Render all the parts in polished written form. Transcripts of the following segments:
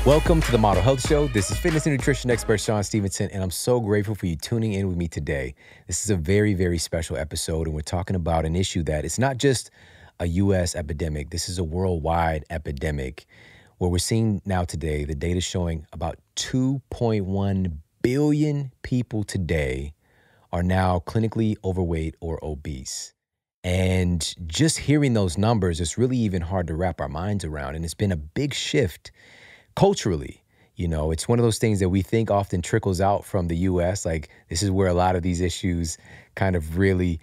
Welcome to the Model Health Show. This is fitness and nutrition expert Shawn Stevenson, and I'm so grateful for you tuning in with me today. This is a very, very special episode, and we're talking about an issue that it's not just a U.S. epidemic. This is a worldwide epidemic where we're seeing now today, the data showing about 2.1 billion people today are now clinically overweight or obese. And just hearing those numbers, it's really even hard to wrap our minds around. And it's been a big shift culturally. You know, it's one of those things that we think often trickles out from the US. Like, this is where a lot of these issues kind of really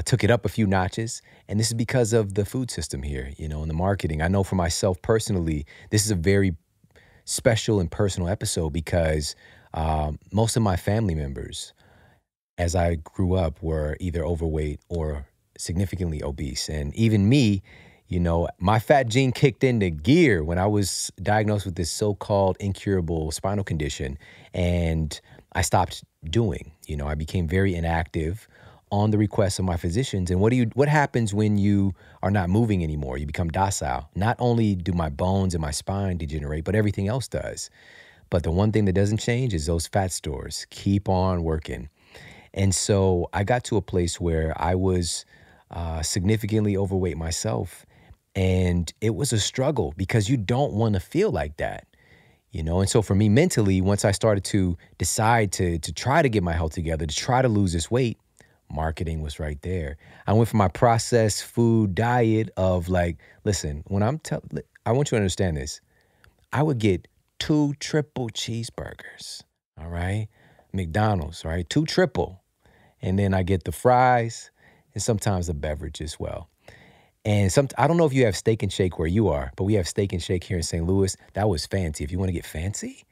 took it up a few notches. And this is because of the food system here, you know, and the marketing. I know for myself personally, this is a very special and personal episode because most of my family members, as I grew up, were either overweight or significantly obese. And even me, you know, my fat gene kicked into gear when I was diagnosed with this so-called incurable spinal condition, and I stopped doing. You know, I became very inactive on the request of my physicians. And what happens when you are not moving anymore? You become docile. Not only do my bones and my spine degenerate, but everything else does. But the one thing that doesn't change is those fat stores keep on working. And so I got to a place where I was significantly overweight myself. And it was a struggle because you don't want to feel like that, you know? And so for me mentally, once I started to decide to try to get my health together, to try to lose this weight, marketing was right there. I went from my processed food diet of like, listen, when I want you to understand this. I would get 2 triple cheeseburgers, all right? McDonald's, right? 2 triple. And then I get the fries and sometimes a beverage as well. And I don't know if you have Steak and Shake where you are, but we have Steak and Shake here in St. Louis. That was fancy if you want to get fancy.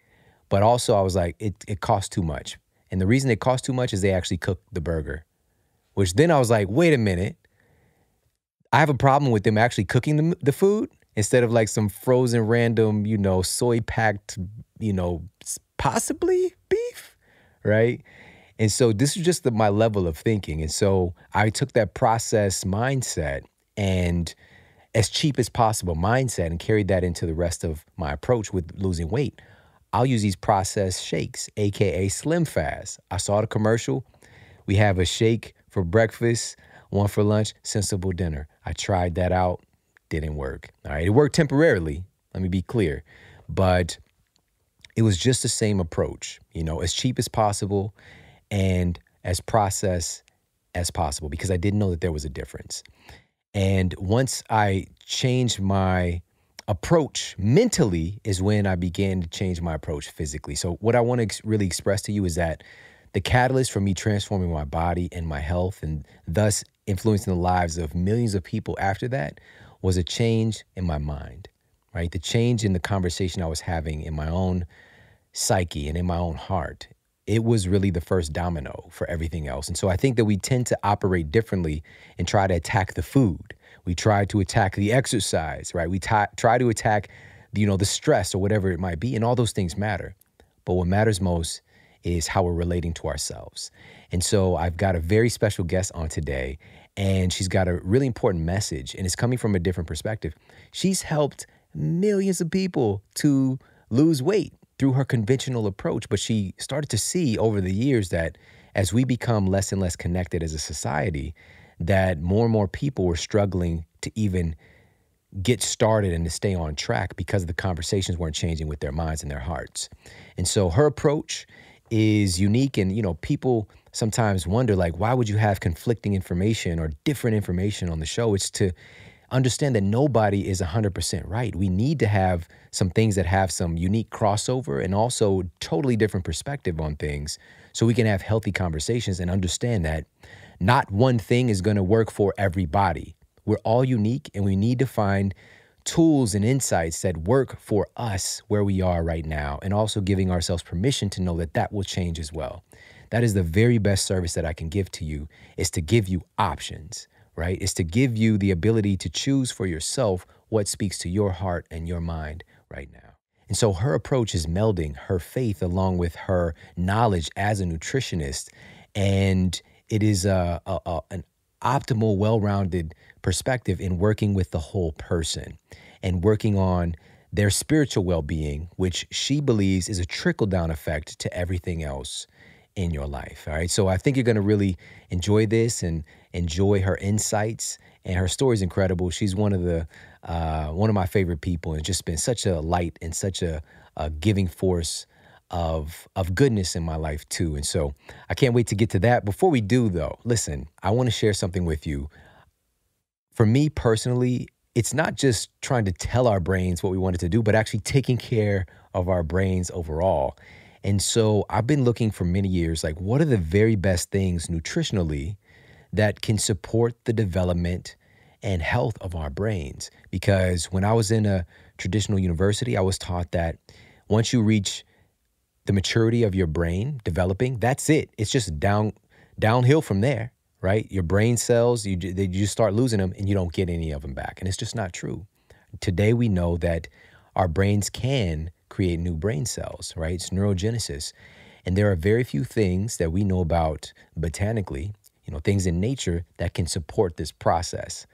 But also I was like, it costs too much. And the reason it costs too much is they actually cook the burger, which then I was like, wait a minute. I have a problem with them actually cooking the food instead of like some frozen random, you know, soy packed, you know, possibly beef, right? And so this is just my level of thinking. And so I took that process mindset and as cheap as possible mindset and carried that into the rest of my approach with losing weight. I'll use these processed shakes, AKA Slim Fast. I saw the commercial. We have a shake for breakfast, one for lunch, sensible dinner. I tried that out, didn't work. All right, it worked temporarily, let me be clear, but it was just the same approach, you know, as cheap as possible and as processed as possible because I didn't know that there was a difference. And once I changed my approach mentally is when I began to change my approach physically. So what I want to really express to you is that the catalyst for me transforming my body and my health and thus influencing the lives of millions of people after that was a change in my mind, right? The change in the conversation I was having in my own psyche and in my own heart. It was really the first domino for everything else. And so I think that we tend to operate differently and try to attack the food. We try to attack the exercise, right? We try to attack, you know, the stress or whatever it might be. And all those things matter. But what matters most is how we're relating to ourselves. And so I've got a very special guest on today, and she's got a really important message, and it's coming from a different perspective. She's helped millions of people to lose weight through her conventional approach, but she started to see over the years that as we become less and less connected as a society, that more and more people were struggling to even get started and to stay on track because the conversations weren't changing with their minds and their hearts. And so her approach is unique, and, you know, people sometimes wonder, like, why would you have conflicting information or different information on the show? It's to understand that nobody is 100% right. We need to have some things that have some unique crossover and also totally different perspective on things so we can have healthy conversations and understand that not one thing is going to work for everybody. We're all unique, and we need to find tools and insights that work for us where we are right now, and also giving ourselves permission to know that that will change as well. That is the very best service that I can give to you, is to give you options. Right? Is to give you the ability to choose for yourself what speaks to your heart and your mind right now. And so her approach is melding her faith along with her knowledge as a nutritionist. And it is an optimal, well-rounded perspective in working with the whole person and working on their spiritual well-being, which she believes is a trickle-down effect to everything else in your life. All right. So I think you're going to really enjoy this and enjoy her insights. And her story is incredible. She's one of my favorite people, and just been such a light and such a giving force of goodness in my life too. And so I can't wait to get to that. Before we do though, listen, I want to share something with you. For me personally, it's not just trying to tell our brains what we want it to do, but actually taking care of our brains overall. And so I've been looking for many years, like, what are the very best things nutritionally that can support the development and health of our brains? Because when I was in a traditional university, I was taught that once you reach the maturity of your brain developing, that's it. It's just downhill from there, right? Your brain cells, you just start losing them and you don't get any of them back. And it's just not true. Today we know that our brains can create new brain cells, right? It's neurogenesis. And there are very few things that we know about botanically, things in nature that can support this process.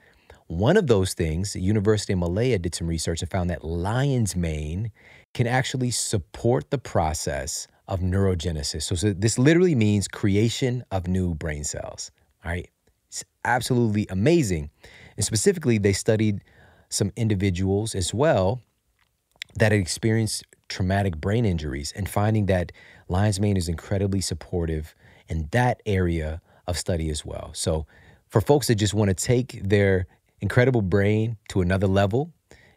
One of those things, the University of Malaya did some research and found that lion's mane can actually support the process of neurogenesis. So this literally means creation of new brain cells, all right? It's absolutely amazing. And specifically, they studied some individuals as well that had experienced traumatic brain injuries, and finding that lion's mane is incredibly supportive in that area of study as well. So for folks that just want to take their incredible brain to another level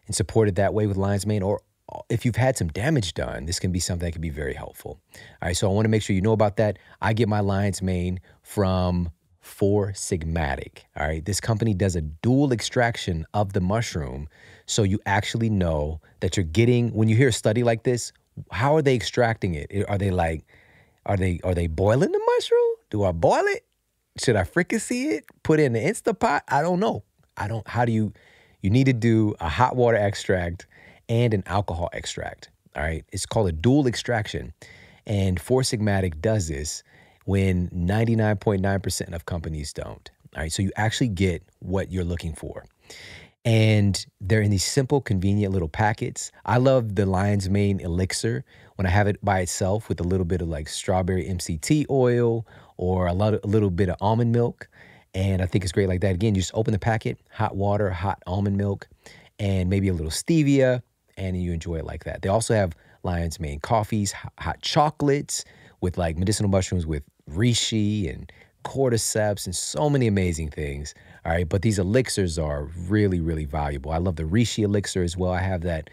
and support it that way with lion's mane, or if you've had some damage done, this can be something that can be very helpful. All right, so I want to make sure you know about that. I get my lion's mane from Four Sigmatic. All right, this company does a dual extraction of the mushroom, so you actually know that you're getting, when you hear a study like this, how are they extracting it? Are they boiling the mushroom? Do I boil it? Should I fricassee it? Put it in the Instapot? I don't know. You need to do a hot water extract and an alcohol extract. All right, it's called a dual extraction, and Four Sigmatic does this when 99.9% of companies don't. All right, so you actually get what you're looking for. And they're in these simple, convenient little packets. I love the lion's mane elixir when I have it by itself with a little bit of like strawberry MCT oil or a little bit of almond milk. And I think it's great like that. Again, you just open the packet, hot water, hot almond milk, and maybe a little stevia, and you enjoy it like that. They also have lion's mane coffees, hot chocolates with like medicinal mushrooms with reishi and cordyceps and so many amazing things. All right, but these elixirs are really, really valuable. I love the reishi elixir as well. I have that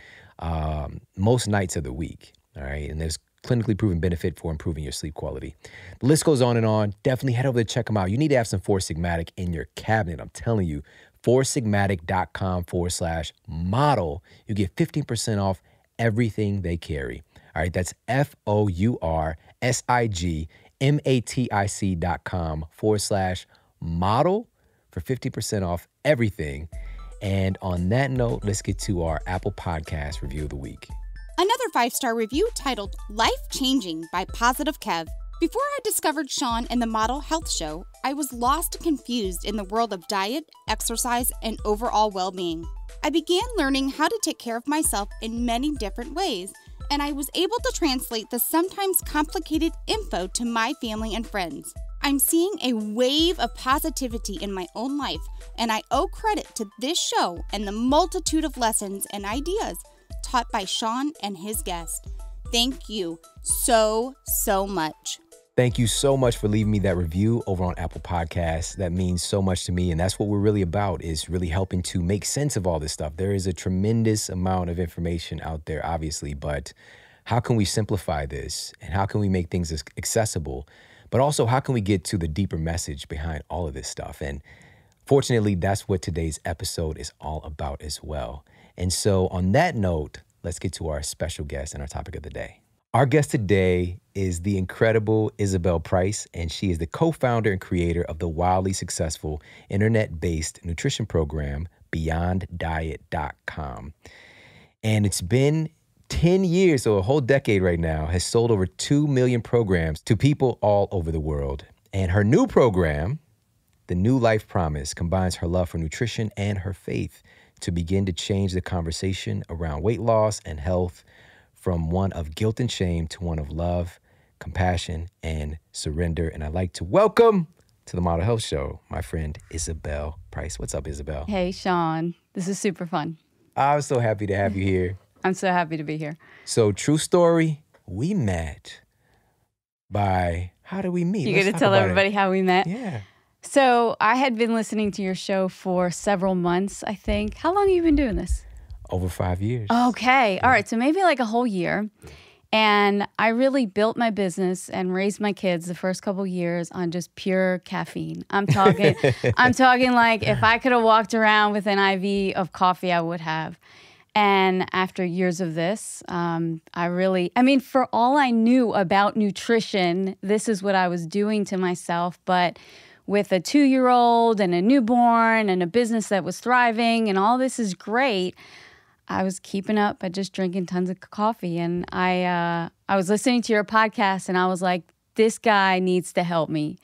most nights of the week. All right, and there's clinically proven benefit for improving your sleep quality. The list goes on and on. Definitely head over to check them out. You need to have some Four Sigmatic in your cabinet. I'm telling you, foursigmatic.com/model. You get 15% off everything they carry. All right, that's foursigmatic.com/model for 50% off everything. And on that note, let's get to our Apple Podcast review of the week. Another 5-star review titled Life Changing by Positive Kev. Before I discovered Shawn and the Model Health Show, I was lost and confused in the world of diet, exercise, and overall well-being. I began learning how to take care of myself in many different ways, and I was able to translate the sometimes complicated info to my family and friends. I'm seeing a wave of positivity in my own life, and I owe credit to this show and the multitude of lessons and ideas taught by Shawn and his guest. Thank you so much. Thank you so much for leaving me that review over on Apple Podcasts. That means so much to me, and that's what we're really about, is really helping to make sense of all this stuff. There is a tremendous amount of information out there, obviously, but how can we simplify this, and how can we make things accessible? But also, how can we get to the deeper message behind all of this stuff? And fortunately, that's what today's episode is all about as well. And so on that note, let's get to our special guest and our topic of the day. Our guest today is the incredible Isabel Price, and she is the co-founder and creator of the wildly successful internet-based nutrition program, BeyondDiet.com. And it's been 10 years, so a whole decade right now, has sold over 2 million programs to people all over the world. And her new program, The New Life Promise, combines her love for nutrition and her faith to begin to change the conversation around weight loss and health from one of guilt and shame to one of love, compassion, and surrender. And I'd like to welcome to the Model Health Show my friend Isabel Price. What's up, Isabel? Hey, Shawn. This is super fun. I'm so happy to have you here. I'm so happy to be here. So, true story, we met by, how did we meet? You got to tell everybody how we met? Yeah. So I had been listening to your show for several months, I think. How long have you been doing this? Over 5 years. Okay. All right. So maybe like a whole year. And I really built my business and raised my kids the first couple years on just pure caffeine. I'm talking like if I could have walked around with an IV of coffee, I would have. And after years of this, for all I knew about nutrition, this is what I was doing to myself. But with a 2-year-old and a newborn and a business that was thriving and all this is great, I was keeping up by just drinking tons of coffee. And I was listening to your podcast and I was like, this guy needs to help me.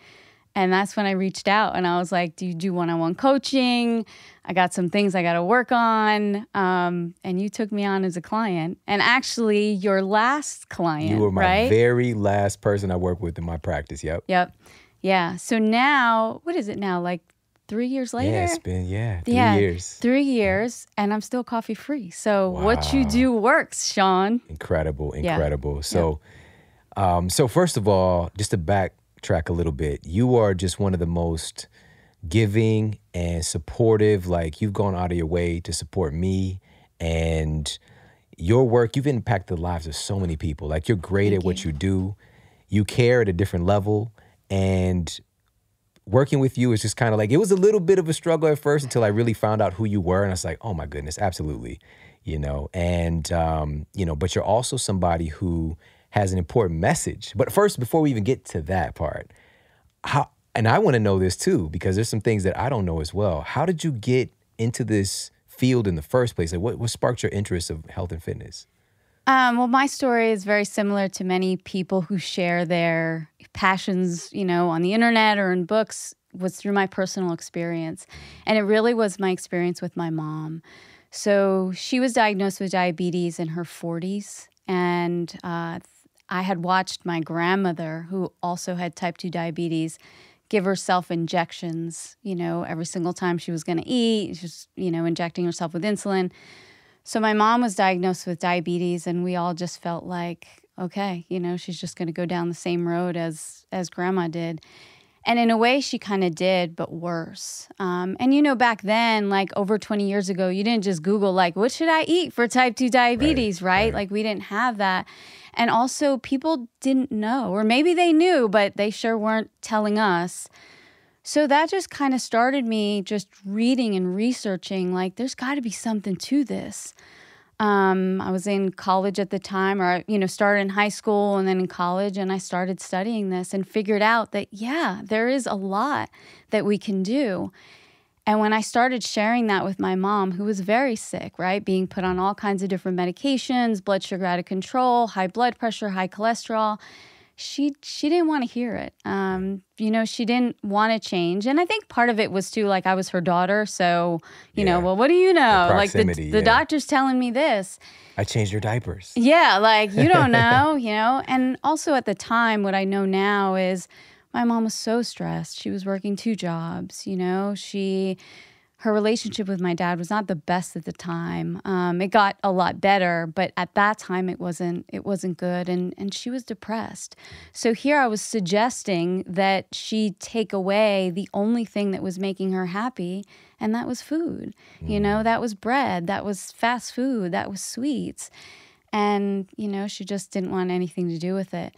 And that's when I reached out and I was like, do you do one-on-one coaching? I got some things I got to work on. And you took me on as a client. And actually, your last client, You were my right? very last person I worked with in my practice. Yep. Yep. Yeah. So now, what is it now? Like 3 years later? Yeah, it's been, 3 years. 3 years, and I'm still coffee free. So Wow. what you do works, Shawn. Incredible. Yeah. So first of all, just to backtrack a little bit, you are just one of the most giving and supportive. Like, you've gone out of your way to support me, and your work, you've impacted the lives of so many people. Like, you're great at what you do. You care at a different level, and working with you is just kind of like, it was a little bit of a struggle at first until I really found out who you were. And I was like, oh my goodness, absolutely. But you're also somebody who has an important message. But first, before we even get to that part, and I want to know this too, because there's some things that I don't know as well. How did you get into this field in the first place? Like, what sparked your interest of health and fitness? Well, my story is very similar to many people who share their passions, on the internet or in books, was through my personal experience. And it really was my experience with my mom. So she was diagnosed with diabetes in her 40s. And I had watched my grandmother, who also had type 2 diabetes, give herself injections, every single time she was going to eat. She was, injecting herself with insulin. So my mom was diagnosed with diabetes, and we all just felt like, okay, she's just going to go down the same road as grandma did. And in a way, she kind of did, but worse. And back then, like over 20 years ago, you didn't just Google, like, what should I eat for type 2 diabetes, right? Like, we didn't have that. And also, people didn't know, or maybe they knew, but they sure weren't telling us. So that just kind of started me just reading and researching, like, there's got to be something to this. I was in college at the time, or, started in high school and then in college, and I started studying this and figured out that, yeah, there is a lot that we can do. And when I started sharing that with my mom, who was very sick, right, being put on all kinds of different medications, blood sugar out of control, high blood pressure, high cholesterol, she didn't want to hear it. She didn't want to change. And I think part of it was too, like, I was her daughter. So, well, what do you know? The like the doctor's telling me this. I changed your diapers. Yeah. Like, you don't know, And also at the time, what I know now is my mom was so stressed. She was working 2 jobs, her relationship with my dad was not the best at the time. It got a lot better, but at that time it wasn't good, and she was depressed. So here I was suggesting that she take away the only thing that was making her happy, and that was food. That was bread, that was fast food, that was sweets. And, she just didn't want anything to do with it.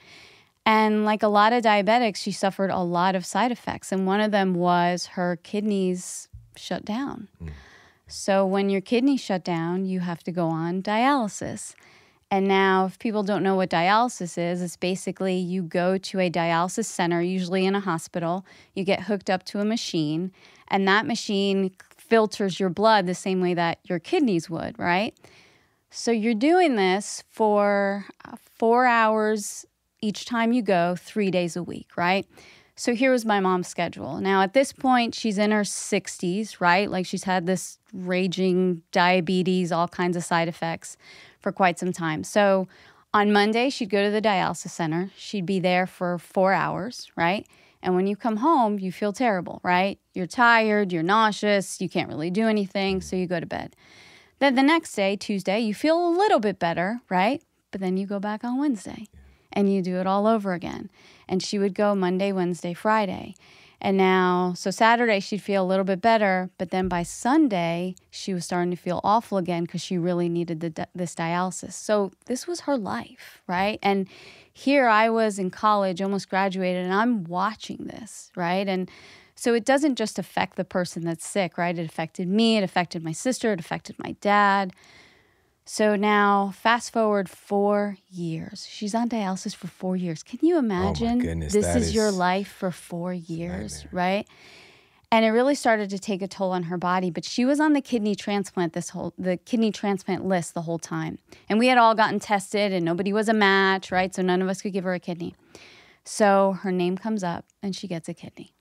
And like a lot of diabetics, she suffered a lot of side effects. And one of them was her kidneys shut down. So when your kidneys shut down, you have to go on dialysis. And now, if people don't know what dialysis is, it's basically you go to a dialysis center, usually in a hospital, you get hooked up to a machine, and that machine filters your blood the same way that your kidneys would, right? So you're doing this for 4 hours each time you go, 3 days a week, right? So here was my mom's schedule. Now, at this point, she's in her 60s, right? Like she's had this raging diabetes, all kinds of side effects for quite some time. So on Monday, she'd go to the dialysis center. She'd be there for 4 hours, right? And when you come home, you feel terrible, right? You're tired, you're nauseous, you can't really do anything, so you go to bed. Then the next day, Tuesday, you feel a little bit better, right? But then you go back on Wednesday and you do it all over again. And she would go Monday, Wednesday, Friday. And now, so Saturday, she'd feel a little bit better. But then by Sunday, she was starting to feel awful again because she really needed this dialysis. So this was her life, right? And here I was in college, almost graduated, and I'm watching this, right? And so it doesn't just affect the person that's sick, right? It affected me, it affected my sister, it affected my dad. So now, fast forward 4 years. She's on dialysis for 4 years. Can you imagine? Oh my goodness, this that is your is life for 4 years, right? And it really started to take a toll on her body. But she was on the kidney transplant list the whole time. And we had all gotten tested, and nobody was a match, right? So none of us could give her a kidney. So her name comes up, and she gets a kidney.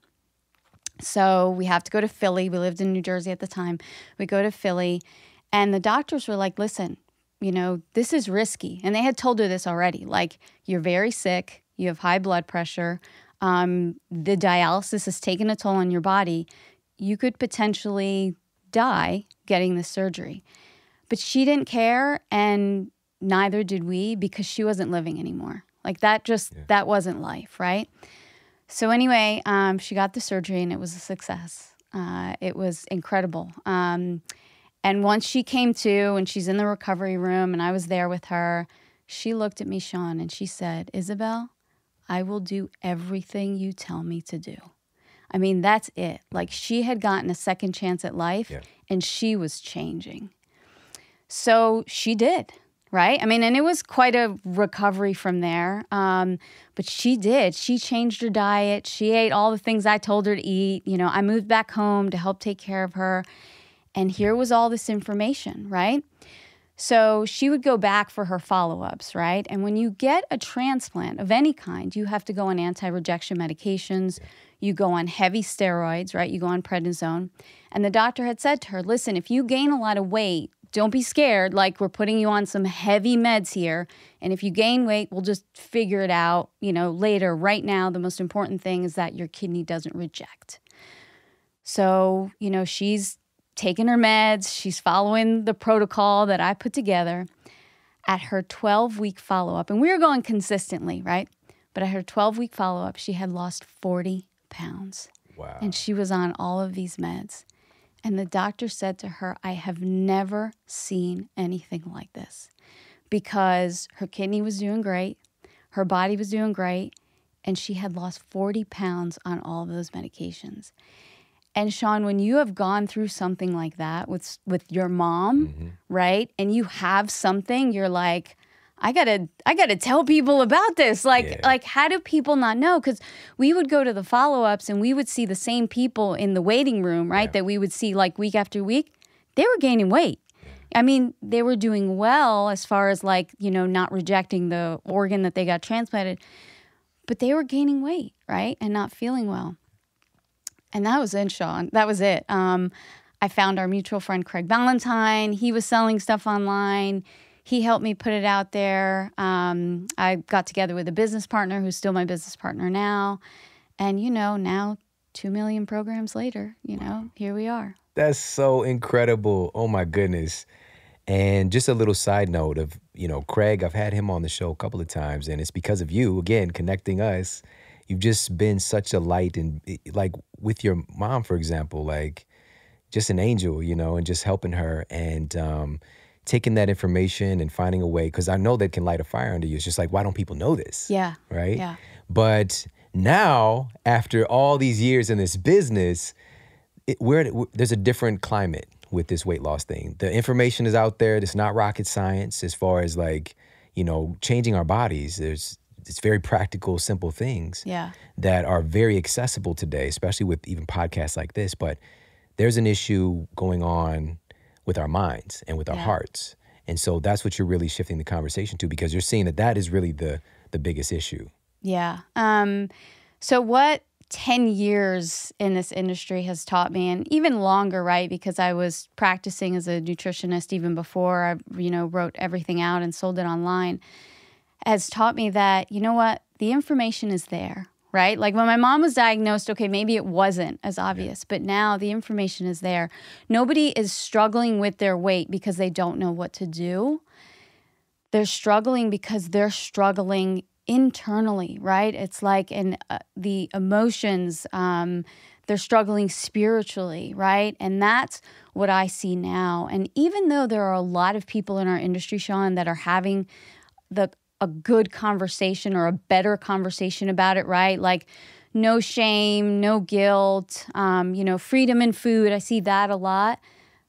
So we have to go to Philly. We lived in New Jersey at the time. We go to Philly. And the doctors were like, listen, you know, this is risky. And they had told her this already. Like, you're very sick. You have high blood pressure. The dialysis has taken a toll on your body. You could potentially die getting this surgery. But she didn't care, and neither did we, because she wasn't living anymore. Like, that wasn't life, right? So anyway, she got the surgery, and it was a success. It was incredible. And once she came to, and she's in the recovery room, and I was there with her, she looked at me, Shawn, and she said, Isabel, I will do everything you tell me to do. I mean, that's it. Like, she had gotten a second chance at life, and she was changing. So she did, right? I mean, and it was quite a recovery from there. But she did. She changed her diet. She ate all the things I told her to eat. You know, I moved back home to help take care of her. And here was all this information, right? So she would go back for her follow-ups, right? And when you get a transplant of any kind, you have to go on anti-rejection medications. You go on heavy steroids, right? You go on prednisone. And the doctor had said to her, listen, if you gain a lot of weight, don't be scared. Like, we're putting you on some heavy meds here. And if you gain weight, we'll just figure it out, you know, later. Right now, the most important thing is that your kidney doesn't reject. So, you know, she's taking her meds. She's following the protocol that I put together. At her 12-week follow-up, and we were going consistently, right? But at her 12-week follow-up, she had lost 40 pounds. Wow. And she was on all of these meds. And the doctor said to her, I have never seen anything like this, because her kidney was doing great, her body was doing great, and she had lost 40 pounds on all of those medications. And Shawn, when you have gone through something like that with your mom, right, and you have something, you're like, I gotta tell people about this. Like, how do people not know? Because we would go to the follow-ups and we would see the same people in the waiting room, right, that we would see like week after week. They were gaining weight. I mean, they were doing well as far as like, you know, not rejecting the organ that they got transplanted, but they were gaining weight, right, and not feeling well. And that was it, Shawn. That was it. I found our mutual friend, Craig Valentine. He was selling stuff online. He helped me put it out there. I got together with a business partner who's still my business partner now. And, you know, now 2 million programs later, you know, here we are. That's so incredible. Oh, my goodness. And just a little side note of, you know, Craig, I've had him on the show a couple of times, and it's because of you, again, connecting us. You've just been such a light, and like with your mom, for example, like just an angel, you know, and just helping her and taking that information and finding a way, because I know that can light a fire under you. It's just like, why don't people know this? Yeah. Right? Yeah. But now, after all these years in this business, there's a different climate with this weight loss thing. The information is out there. It's not rocket science as far as like, you know, changing our bodies. It's very practical, simple things that are very accessible today, especially with even podcasts like this. But there's an issue going on with our minds and with our hearts. And so that's what you're really shifting the conversation to, because you're seeing that is really the biggest issue. Yeah. So what 10 years in this industry has taught me, and even longer, right? Because I was practicing as a nutritionist even before I, wrote everything out and sold it online, has taught me that, you know what? The information is there, right? Like when my mom was diagnosed, okay, maybe it wasn't as obvious, but now the information is there. Nobody is struggling with their weight because they don't know what to do. They're struggling because they're struggling internally, right? It's like the emotions, they're struggling spiritually, right? And that's what I see now. And even though there are a lot of people in our industry, Shawn, that are having a good conversation or a better conversation about it, right? Like no shame, no guilt, freedom in food. I see that a lot.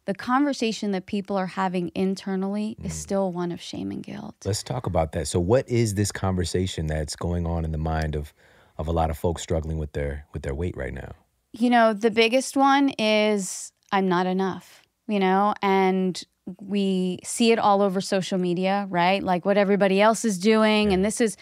The conversation that people are having internally is still one of shame and guilt. Let's talk about that. So what is this conversation that's going on in the mind of a lot of folks struggling with their weight right now? The biggest one is I'm not enough, and we see it all over social media, right? Like what everybody else is doing, and this is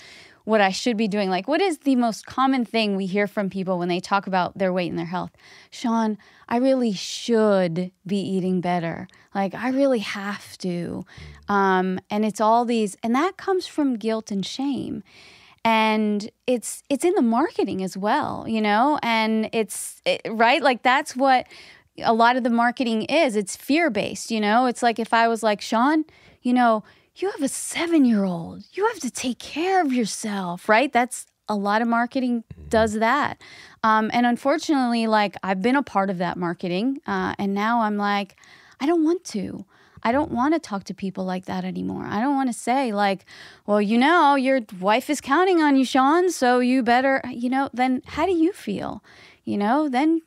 what I should be doing. Like, what is the most common thing we hear from people when they talk about their weight and their health? Shawn, I really should be eating better. Like, I really have to. And it's all these, and that comes from guilt and shame. And it's in the marketing as well, and right? Like, that's what a lot of the marketing is. It's fear-based, It's like if I was like, Shawn, you have a 7-year-old. You have to take care of yourself, right? That's a lot of marketing does that. And unfortunately, like I've been a part of that marketing. And now I'm like, I don't want to. I don't want to talk to people like that anymore. I don't want to say like, well, your wife is counting on you, Shawn, so you better, then how do you feel? Then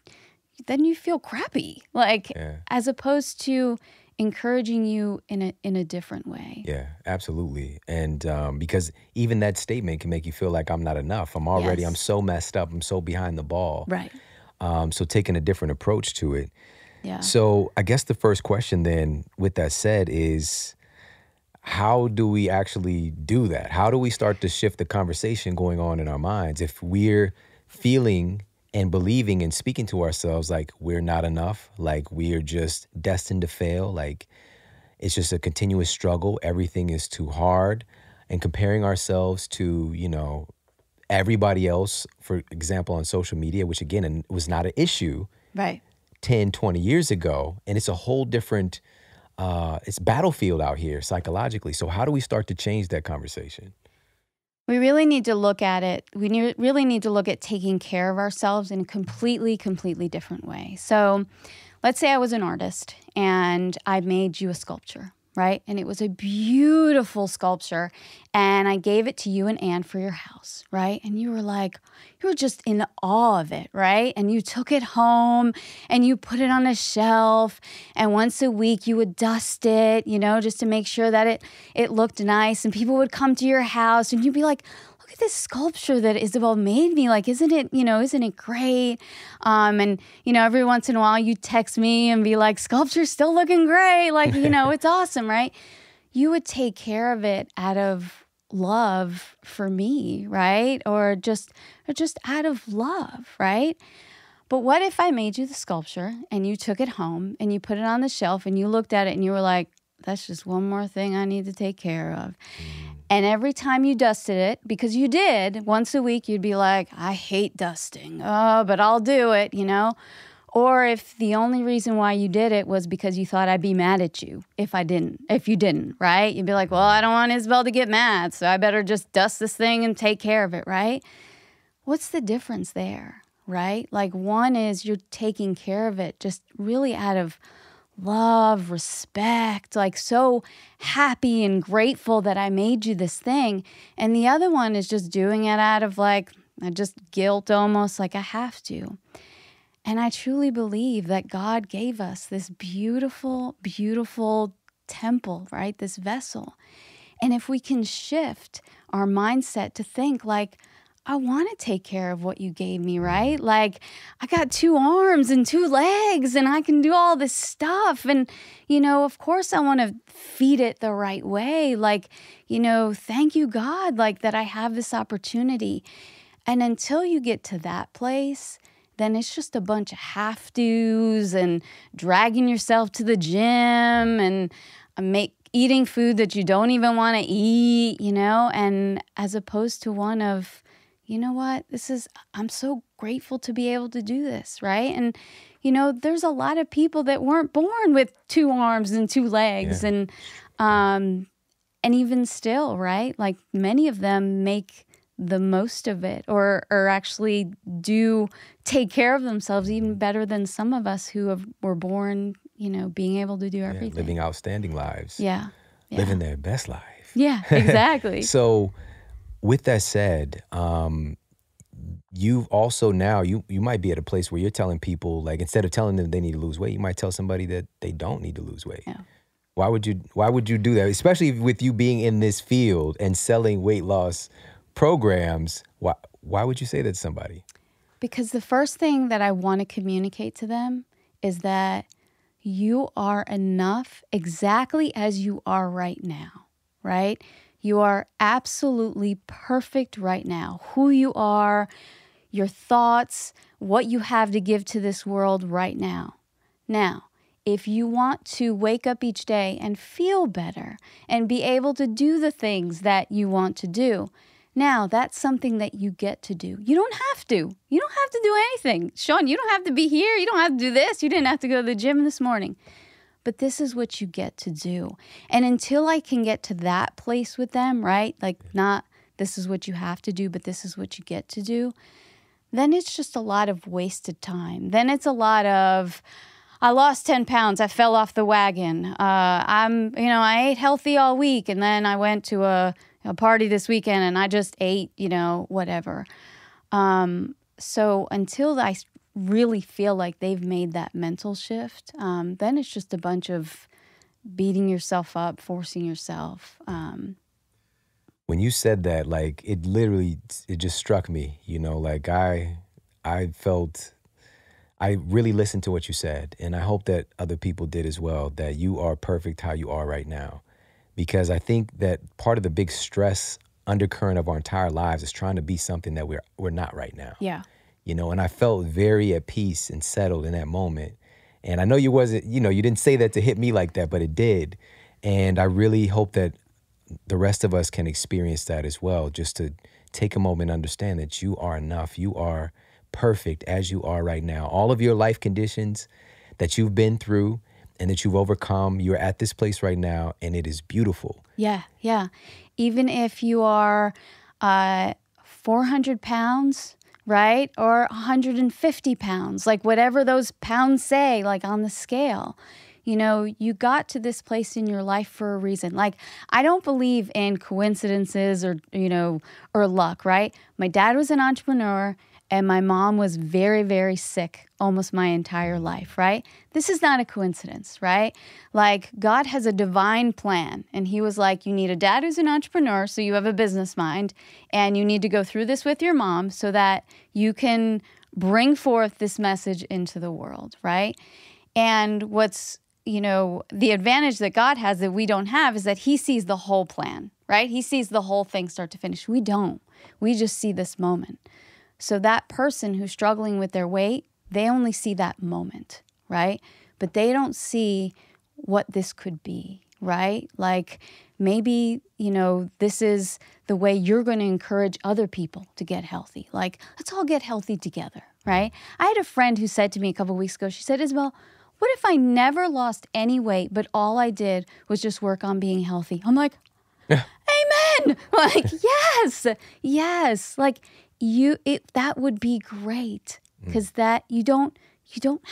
you feel crappy, as opposed to encouraging you in a different way. Yeah, absolutely. And because even that statement can make you feel like I'm not enough. I'm so messed up. I'm so behind the ball. Right. So taking a different approach to it. Yeah. So I guess the first question then with that said is, how do we actually do that? How do we start to shift the conversation going on in our minds if we're feeling and believing and speaking to ourselves like we're not enough, like we are just destined to fail, like it's just a continuous struggle, everything is too hard, and comparing ourselves to, everybody else, for example, on social media, which again was not an issue right 10, 20 years ago, and it's a whole different, it's battlefield out here psychologically. So how do we start to change that conversation? We really need to look at it. Really need to look at taking care of ourselves in a completely, completely different way. So let's say I was an artist and I made you a sculpture, right? And it was a beautiful sculpture. And I gave it to you and Anne for your house, right? And you were just in awe of it, right? And you took it home and you put it on a shelf. And once a week you would dust it, just to make sure that it looked nice. And people would come to your house and you'd be like, look at this sculpture that Isabel made me. Like, isn't it great? And every once in a while you text me and be like, sculpture's still looking great. Like, it's awesome, right? You would take care of it out of love for me, right? Or just out of love, right? But what if I made you the sculpture and you took it home and you put it on the shelf and you looked at it and you were like, that's just one more thing I need to take care of. And every time you dusted it, because you did, once a week, you'd be like, I hate dusting. Oh, but I'll do it, Or if the only reason why you did it was because you thought I'd be mad at you if you didn't, right? You'd be like, well, I don't want Isabel to get mad, so I better just dust this thing and take care of it, right? What's the difference there, right? Like one is you're taking care of it just really out of love, respect, like so happy and grateful that I made you this thing. And the other one is just doing it out of like just guilt almost, like I have to. And I truly believe that God gave us this beautiful, beautiful temple, right? This vessel. And if we can shift our mindset to think like, I want to take care of what you gave me, right? Like, I got 2 arms and 2 legs and I can do all this stuff. And, of course I want to feed it the right way. Like, thank you, God, like that I have this opportunity. And until you get to that place, then it's just a bunch of have-tos and dragging yourself to the gym and eating food that you don't even want to eat, and as opposed to one of, you know what, I'm so grateful to be able to do this, right? And, there's a lot of people that weren't born with 2 arms and 2 legs. Yeah. And even still, right? Like many of them make the most of it or actually do take care of themselves even better than some of us who were born, being able to do everything. Living outstanding lives. Yeah. Living their best life. Yeah, exactly. So with that said, you've also now, you might be at a place where you're telling people, like, instead of telling them they need to lose weight, you might tell somebody that they don't need to lose weight. Yeah. Why would you do that? Especially with you being in this field and selling weight loss programs, why would you say that to somebody? Because the first thing that I want to communicate to them is that you are enough exactly as you are right now, right? You are absolutely perfect right now. Who you are, your thoughts, what you have to give to this world right now. Now, if you want to wake up each day and feel better and be able to do the things that you want to do, now that's something that you get to do. You don't have to. You don't have to do anything. Shawn, you don't have to be here. You don't have to do this. You didn't have to go to the gym this morning. But this is what you get to do. And until I can get to that place with them, right? Like not this is what you have to do, but this is what you get to do. Then it's just a lot of wasted time. Then it's a lot of, I lost 10 pounds. I fell off the wagon. I ate healthy all week. And then I went to a party this weekend and I just ate, whatever. So until I really feel like they've made that mental shift, then it's just a bunch of beating yourself up, forcing yourself. When you said that, like, it just struck me, like I really listened to what you said, and I hope that other people did as well, that you are perfect how you are right now. Because I think that part of the big stress undercurrent of our entire lives is trying to be something that we're not right now. Yeah. And I felt very at peace and settled in that moment. And I know you didn't say that to hit me like that, but it did. And I really hope that the rest of us can experience that as well, just to take a moment and understand that you are enough. You are perfect as you are right now. All of your life conditions that you've been through and that you've overcome, you're at this place right now, and it is beautiful. Yeah, yeah. Even if you are 400 pounds, right? Or 150 pounds, like whatever those pounds say, like on the scale. You got to this place in your life for a reason. Like, I don't believe in coincidences or luck, right? My dad was an entrepreneur and my mom was very, very sick almost my entire life, right? This is not a coincidence, right? Like, God has a divine plan. And he was like, you need a dad who's an entrepreneur, so you have a business mind. And you need to go through this with your mom so that you can bring forth this message into the world, right? And what's, the advantage that God has that we don't have is that he sees the whole plan, right? He sees the whole thing start to finish. We don't. We just see this moment. So that person who's struggling with their weight, they only see that moment, right? But they don't see what this could be, right? Like maybe, this is the way you're going to encourage other people to get healthy. Like, let's all get healthy together, right? I had a friend who said to me a couple of weeks ago, she said, Isabel, what if I never lost any weight, but all I did was just work on being healthy? I'm like, amen. Like, yes. Like, that would be great, because that you don't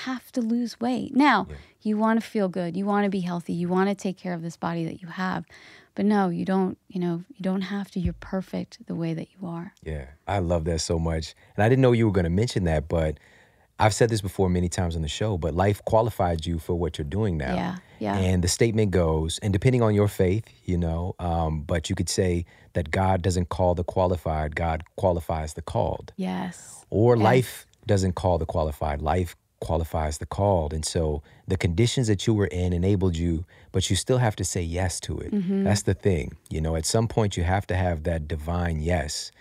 have to lose weight. Now, you want to feel good, you want to be healthy, you want to take care of this body that you have, but no, you don't have to. You're perfect the way that you are. Yeah, I love that so much. And I didn't know you were going to mention that, but I've said this before many times on the show, but life qualified you for what you're doing now. Yeah. And the statement goes, and depending on your faith, but you could say that God doesn't call the qualified, God qualifies the called. Yes. Or life doesn't call the qualified, life qualifies the called. And so the conditions that you were in enabled you, but you still have to say yes to it. Mm-hmm. That's the thing. At some point you have to have that divine yes.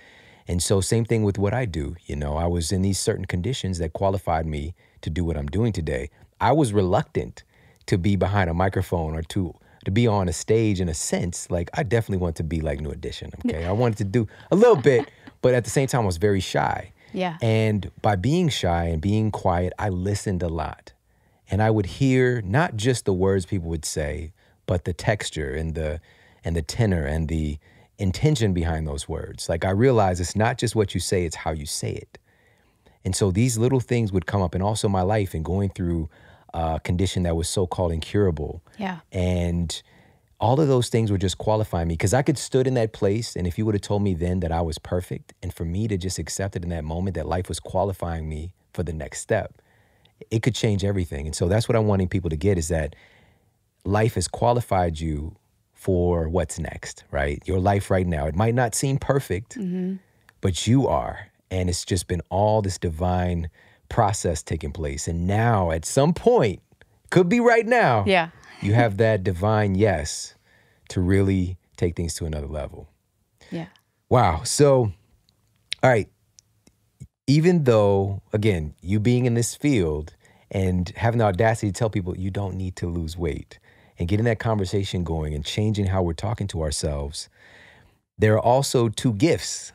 And so same thing with what I do. You know, I was in these certain conditions that qualified me to do what I'm doing today. I was reluctant to be behind a microphone or to be on a stage in a sense. Like, I definitely want to be like New Edition, okay? I wanted to do a little bit, but at the same time, I was very shy. Yeah. And by being shy and being quiet, I listened a lot. And I would hear not just the words people would say, but the texture and the tenor and the intention behind those words. Like, I realized it's not just what you say, it's how you say it. And so these little things would come up, and also my life and going through a condition that was so-called incurable. Yeah. And all of those things were just qualifying me, because I could stood in that place, and if you would have told me then that I was perfect, and for me to just accept it in that moment that life was qualifying me for the next step, it could change everything. And so that's what I'm wanting people to get, is that life has qualified you for what's next, right? Your life right now, it might not seem perfect, but you are. And it's just been all this divine process taking place. And now at some point, could be right now, Yeah. you have that divine yes to really take things to another level. Yeah. Wow. So, all right. Even though, again, you being in this field and having the audacity to tell people you don't need to lose weight and getting that conversation going and changing how we're talking to ourselves, there are also two gifts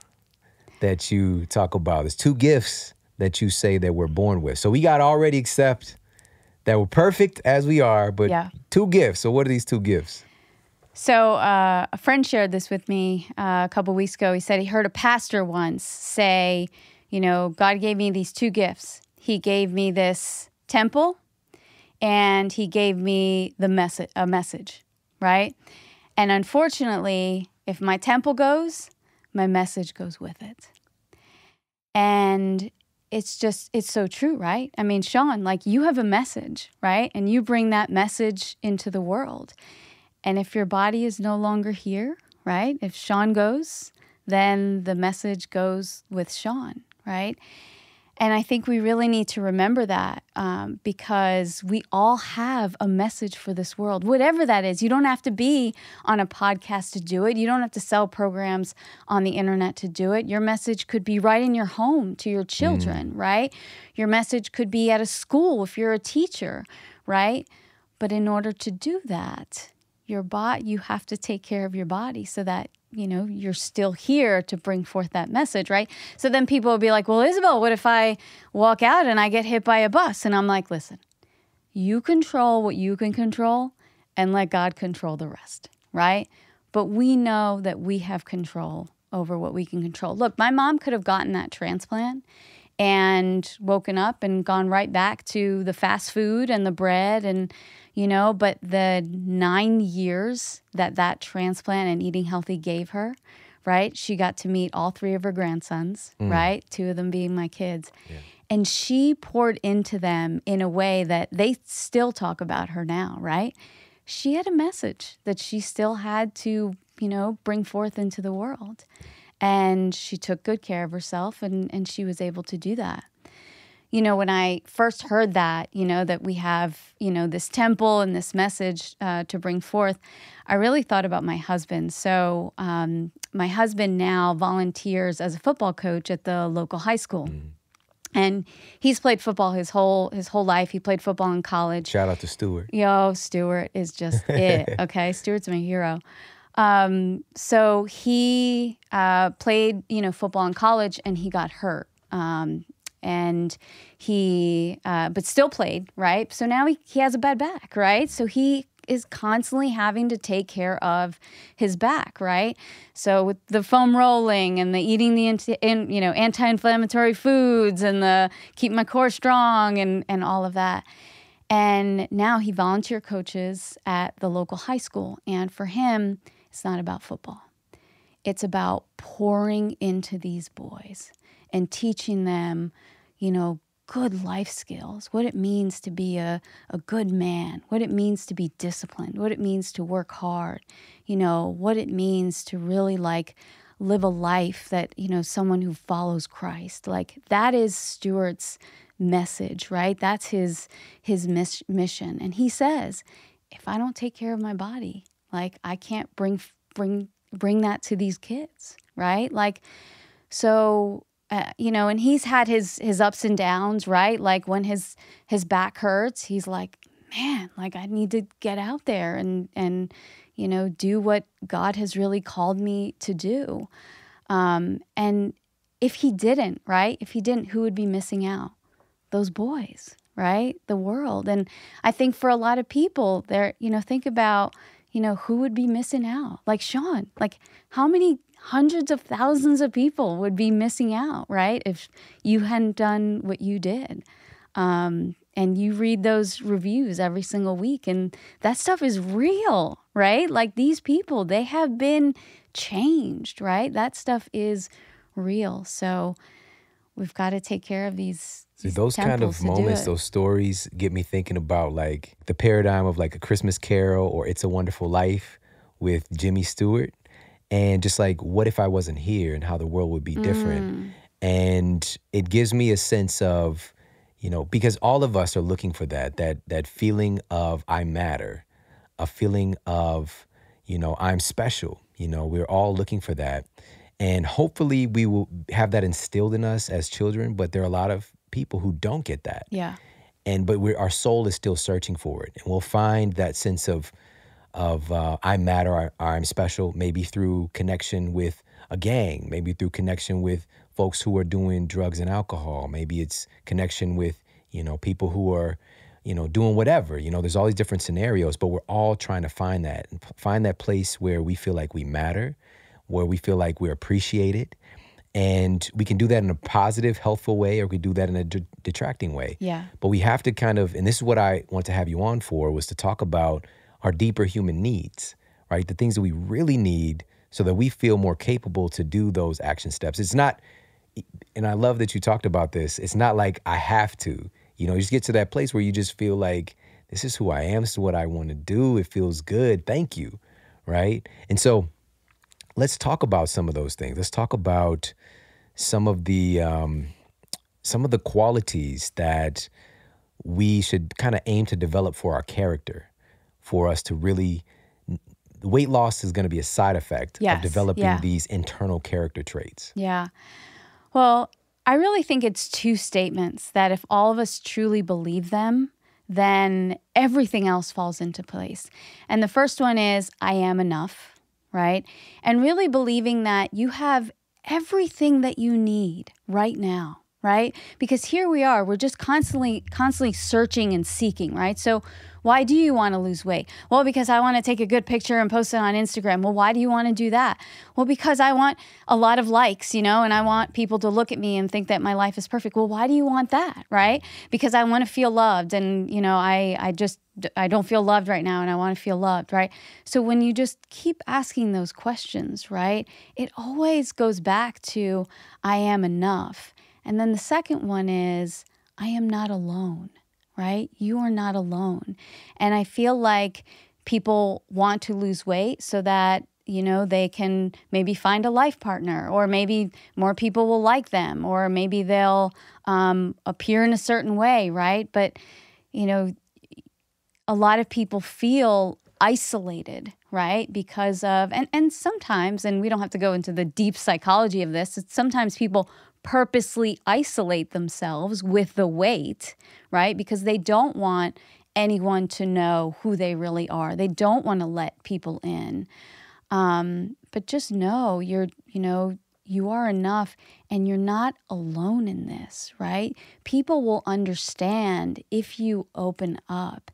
that you talk about. There's two gifts that you say that we're born with. So we got to already accept that we're perfect as we are, but two gifts. So what are these two gifts? So a friend shared this with me a couple weeks ago. He said he heard a pastor once say, you know, God gave me these two gifts. He gave me this temple, and he gave me a message, right? And unfortunately, if my temple goes, my message goes with it. And it's so true, right? I mean, Shawn, like, you have a message, right? And you bring that message into the world. And if your body is no longer here, right? If Shawn goes, then the message goes with Shawn, right? And I think we really need to remember that because we all have a message for this world, whatever that is. You don't have to be on a podcast to do it. You don't have to sell programs on the internet to do it. Your message could be right in your home to your children, right? Your message could be at a school if you're a teacher, right? But in order to do that, you have to take care of your body so that, you know, you're still here to bring forth that message, right? So then people will be like, well, Isabel, what if I walk out and I get hit by a bus? And I'm like, listen, you control what you can control and let God control the rest, right? But we know that we have control over what we can control. Look, my mom could have gotten that transplant and woken up and gone right back to the fast food and the bread and, you know, but the 9 years that transplant and eating healthy gave her, right? She got to meet all three of her grandsons, right? Two of them being my kids. Yeah. And she poured into them in a way that they still talk about her now, right? She had a message that she still had to, you know, bring forth into the world. And she took good care of herself, and she was able to do that. You know, when I first heard that, you know, that we have, you know, this temple and this message to bring forth, I really thought about my husband. So my husband now volunteers as a football coach at the local high school. And he's played football his whole life. He played football in college. Shout out to Stuart. Yo, Stuart is just it, okay? Stuart's my hero. So he played, you know, football in college, and he got hurt. And he, but still played, right? So now he has a bad back, right? So he is constantly having to take care of his back, right? So with the foam rolling and the eating the anti-inflammatory foods and the keep my core strong and all of that. And now he volunteer coaches at the local high school. And for him, it's not about football. It's about pouring into these boys and teaching them, you know, good life skills, what it means to be a good man, what it means to be disciplined, what it means to work hard, you know, what it means to really like live a life that, you know, someone who follows Christ. Like, that is Stuart's message, right? That's his mission. And he says, if I don't take care of my body, like, I can't bring that to these kids, right? Like, So, and he's had his ups and downs, right? Like when his back hurts, he's like, man, like I need to get out there and do what God has really called me to do. And if he didn't, right? If he didn't, who would be missing out? Those boys, right? The world. And I think for a lot of people, think about, who would be missing out? Like Shawn, like how many hundreds of thousands of people would be missing out, right? If you hadn't done what you did. And you read those reviews every single week, and that stuff is real, right? Like these people, they have been changed, right? That stuff is real. So we've got to take care of these Those kind of moments, those stories get me thinking about like the paradigm of like A Christmas Carol or It's a Wonderful Life with Jimmy Stewart. And just like, what if I wasn't here and how the world would be different? And it gives me a sense of, because all of us are looking for that feeling of I matter, a feeling of, I'm special. We're all looking for that. And hopefully we will have that instilled in us as children, but there are a lot of people who don't get that. Yeah. But our soul is still searching for it. And we'll find that sense of I matter, or I'm special, maybe through connection with a gang, maybe through connection with folks who are doing drugs and alcohol. Maybe it's connection with, people who are, doing whatever. There's all these different scenarios, but we're all trying to find that place where we feel like we matter, where we feel like we're appreciated. And we can do that in a positive, helpful way, or we do that in a detracting way. Yeah. But we have to and this is what I want to have you on for, was to talk about our deeper human needs, right? The things that we really need so that we feel more capable to do those action steps. It's not, and I love that you talked about this, it's not like I have to. You just get to that place where you just feel like, this is who I am, this is what I want to do, it feels good, thank you, right? And so let's talk about some of those things. Let's talk about some of the qualities that we should kind of aim to develop for our character, for us to really, weight loss is going to be a side effect of developing these internal character traits. Yeah. Well, I really think it's two statements that if all of us truly believe them, then everything else falls into place. And the first one is, I am enough, right? And really believing that you have everything that you need right now, right? Because here we are, we're just constantly searching and seeking, right? So why do you want to lose weight? Well, because I want to take a good picture and post it on Instagram. Well, why do you want to do that? Well, because I want a lot of likes, and I want people to look at me and think that my life is perfect. Well, why do you want that, right? Because I want to feel loved, and, I don't feel loved right now, and I want to feel loved, right? So when you just keep asking those questions, right, it always goes back to, I am enough. And then the second one is, I am not alone, right? You are not alone. And I feel like people want to lose weight so that, they can maybe find a life partner, or maybe more people will like them, or maybe they'll appear in a certain way, right? But, a lot of people feel isolated, right? Because of, and sometimes, and we don't have to go into the deep psychology of this, sometimes people purposely isolate themselves with the weight, right? Because they don't want anyone to know who they really are. They don't want to let people in. But just know you are enough, and you're not alone in this, right? People will understand if you open up.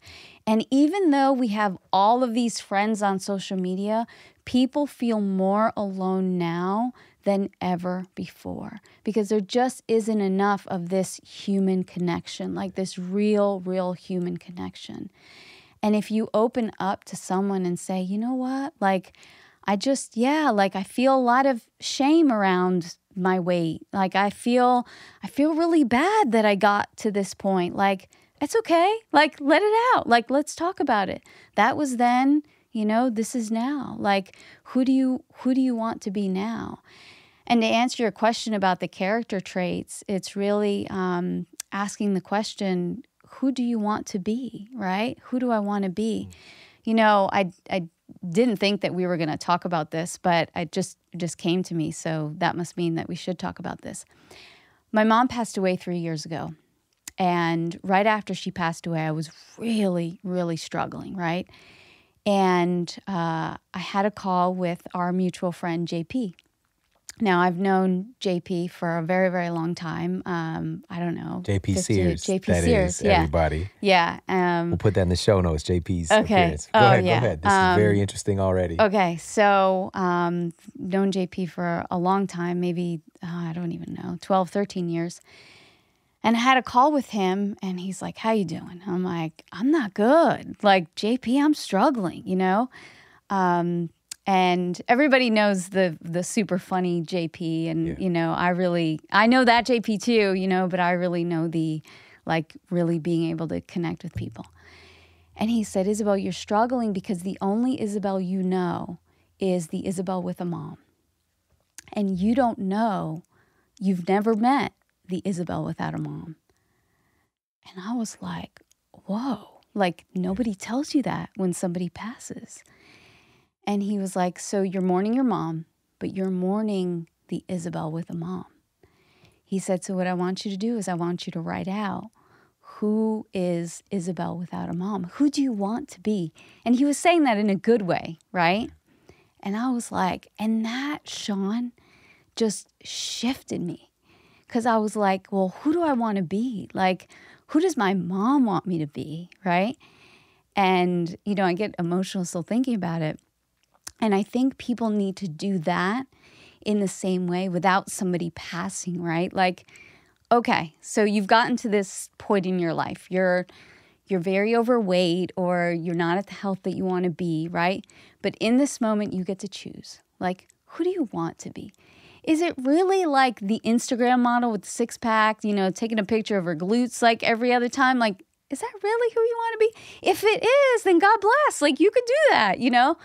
And even though we have all of these friends on social media, people feel more alone now than ever before, because there just isn't enough of this human connection, like this real human connection. And if you open up to someone and say, you know what, like, I feel a lot of shame around my weight. Like, I feel really bad that I got to this point. Like, it's okay. Like, let it out. Like, let's talk about it. That was then, this is now. Like, who do you want to be now? And to answer your question about the character traits, it's really asking the question, who do you want to be, right? Who do I want to be? I didn't think that we were going to talk about this, but it just came to me. So that must mean that we should talk about this. My mom passed away 3 years ago. And right after she passed away, I was really, really struggling, right? And I had a call with our mutual friend, JP. Now, I've known JP for a very, very long time. I don't know. JP Sears. JP that Sears, is, yeah. everybody. Yeah. We'll put that in the show notes, JP's Okay. appearance. Go ahead. This is very interesting already. Okay. So, known JP for a long time, maybe, I don't even know, 12, 13 years. And I had a call with him, and he's like, how you doing? I'm like, I'm not good. Like, JP, I'm struggling, you know? And everybody knows the super funny JP, and, you know, I know that JP too, you know, but I really know the, like, really being able to connect with people. And he said, Isabel, you're struggling because the only Isabel you know is the Isabel with a mom. And you don't know, you've never met the Isabel without a mom. And I was like, whoa, like nobody tells you that when somebody passes. And he was like, so you're mourning your mom, but you're mourning the Isabel with a mom. He said, so what I want you to do is I want you to write out, who is Isabel without a mom? Who do you want to be? And he was saying that in a good way, right? And I was like, and that, Shawn, just shifted me. Because I was like, well, who do I want to be? Like, who does my mom want me to be, right? And, you know, I get emotional still thinking about it. And I think people need to do that in the same way without somebody passing, right? Like, okay, so you've gotten to this point in your life. You're very overweight, or you're not at the health that you want to be, right? But in this moment, you get to choose. Like, who do you want to be? Is it really like the Instagram model with the six-pack, you know, taking a picture of her glutes like every other time? Like, is that really who you want to be? If it is, then God bless. Like, you could do that, you know?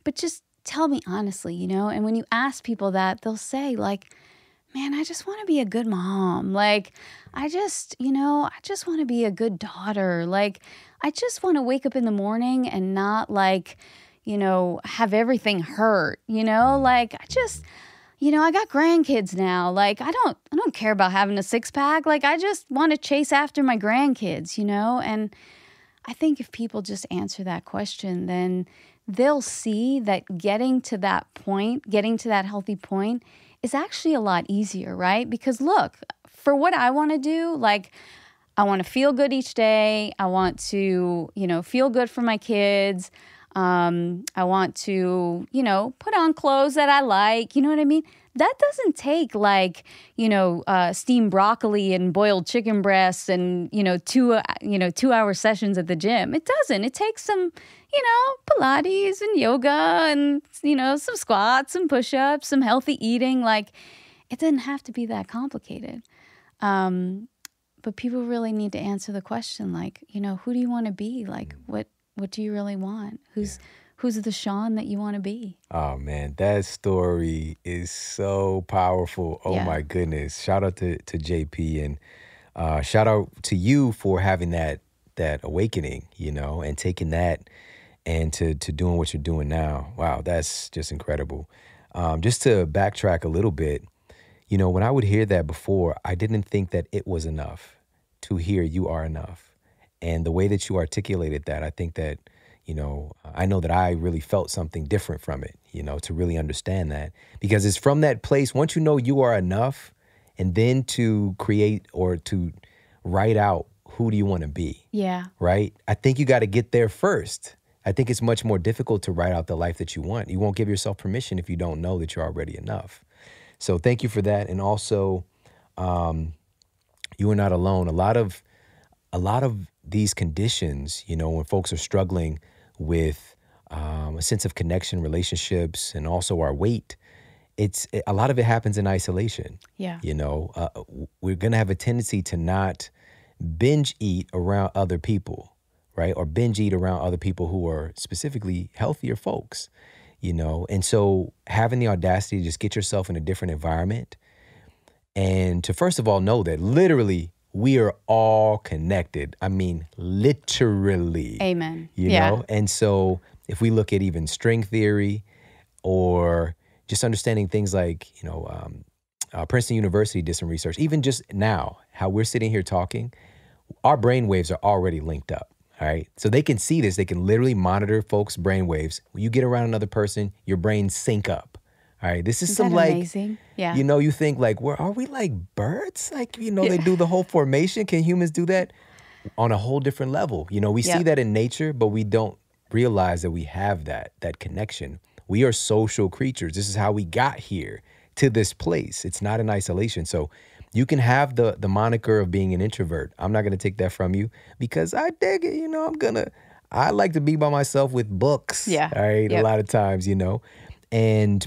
But just tell me honestly, you know? And when you ask people that, they'll say, like, man, I just want to be a good mom. Like, I just want to be a good daughter. Like, I just want to wake up in the morning and not, like, you know, have everything hurt, you know? Like, I just... You know, I got grandkids now. Like, I don't care about having a six-pack. Like, I just want to chase after my grandkids, you know? And I think if people just answer that question, then they'll see that getting to that point, getting to that healthy point is actually a lot easier, right? Because look, for what I want to do, like, I want to feel good each day. I want to, you know, feel good for my kids. I want to, you know, put on clothes that I like. You know what I mean? That doesn't take like, you know, steamed broccoli and boiled chicken breasts and, 2-hour sessions at the gym. It doesn't. It takes some, you know, Pilates and yoga and, you know, some squats, some push-ups, some healthy eating. Like, it doesn't have to be that complicated. But people really need to answer the question, like, you know, who do you want to be? Like, what do you really want? Who's the Shawn that you want to be? Oh, man, that story is so powerful. Oh, my goodness. Shout out to JP, and shout out to you for having that awakening, you know, and taking that and to doing what you're doing now. Wow, that's just incredible. Just to backtrack a little bit, you know, when I would hear that before, I didn't think that it was enough to hear you are enough. And the way that you articulated that, I think that, you know, I know that I really felt something different from it, you know, to really understand that. Because it's from that place, once you know you are enough, and then to create or to write out who do you want to be. Yeah. Right? I think you got to get there first. I think it's much more difficult to write out the life that you want. You won't give yourself permission if you don't know that you're already enough. So thank you for that. And also, you are not alone. A lot of these conditions, you know, when folks are struggling with a sense of connection, relationships, and also our weight, a lot of it happens in isolation. Yeah. You know, we're going to have a tendency to not binge eat around other people, right? Or binge eat around other people who are specifically healthier folks, you know? And so having the audacity to just get yourself in a different environment and to first of all know that literally we are all connected. I mean, literally. Amen. You know? And so if we look at even string theory or just understanding things like, Princeton University did some research, even just now, how we're sitting here talking, our brain waves are already linked up. All right. So they can see this. They can literally monitor folks' brain waves. When you get around another person, your brains sync up. All right. This is Isn't some that like, amazing? Yeah. you think like, where are we like birds? Like, they do the whole formation. Can humans do that on a whole different level? We see that in nature, but we don't realize that we have that connection. We are social creatures. This is how we got here to this place. It's not in isolation. So you can have the moniker of being an introvert. I'm not going to take that from you because I dig it. I like to be by myself with books. Yeah. All right. Yep. A lot of times,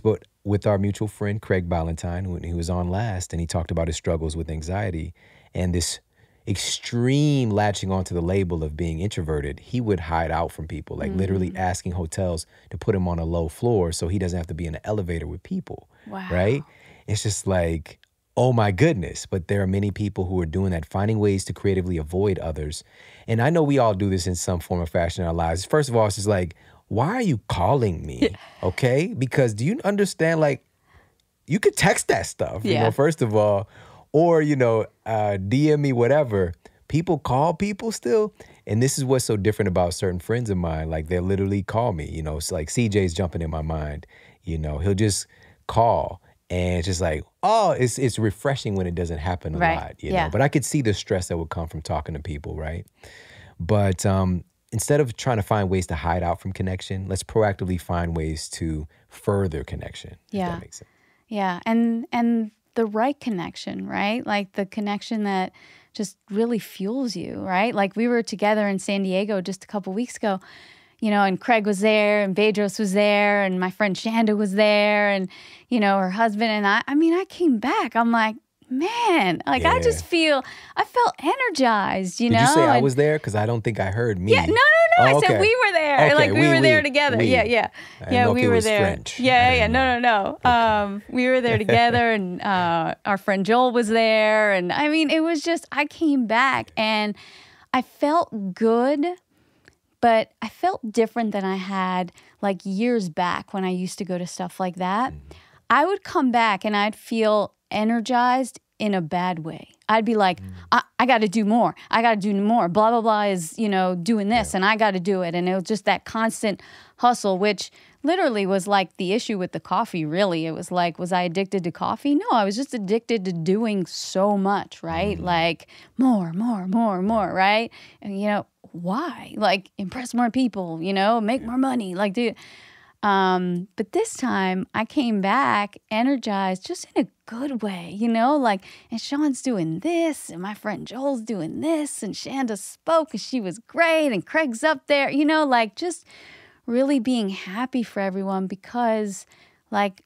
but with our mutual friend, Craig Ballantyne, when he was on last, and he talked about his struggles with anxiety and this extreme latching onto the label of being introverted, he would hide out from people, like literally asking hotels to put him on a low floor so he doesn't have to be in an elevator with people. Wow. Right? It's just like, oh my goodness. But there are many people who are doing that, finding ways to creatively avoid others. And I know we all do this in some form or fashion in our lives. First of all, it's just like, why are you calling me? Okay? Because do you understand, like, you could text that stuff, first of all, or, DM me, whatever. People call people still. And this is what's so different about certain friends of mine. Like, they'll literally call me, it's like CJ's jumping in my mind. He'll just call. And it's just like, oh, it's refreshing when it doesn't happen a lot, know. But I could see the stress that would come from talking to people, right? But instead of trying to find ways to hide out from connection, let's proactively find ways to further connection. If that makes sense. Yeah, and the right connection, right? Like the connection that just really fuels you, right? Like we were together in San Diego just a couple weeks ago, and Craig was there and Bedros was there and my friend Shanda was there and, her husband and I came back. I'm like, man, like I felt energized, Did you say I was there? Because I don't think I heard me. Yeah, no. I said we were there. Okay, like we were there together. Yeah. We were there. French. Yeah. No. Okay. We were there together, and our friend Joel was there, and it was just I came back and I felt good, but I felt different than I had like years back when I used to go to stuff like that. I would come back and I'd feel energized in a bad way. I'd be like, I got to do more. I got to do more. Blah, blah, blah is, doing this and I got to do it. And it was just that constant hustle, which literally was like the issue with the coffee, really. It was like, was I addicted to coffee? No, I was just addicted to doing so much, right? Like more, right? And, why? Like impress more people, make more money. Like, dude. But this time I came back energized just in a good way, like, and Shawn's doing this and my friend Joel's doing this and Shanda spoke and she was great and Craig's up there, like just really being happy for everyone because like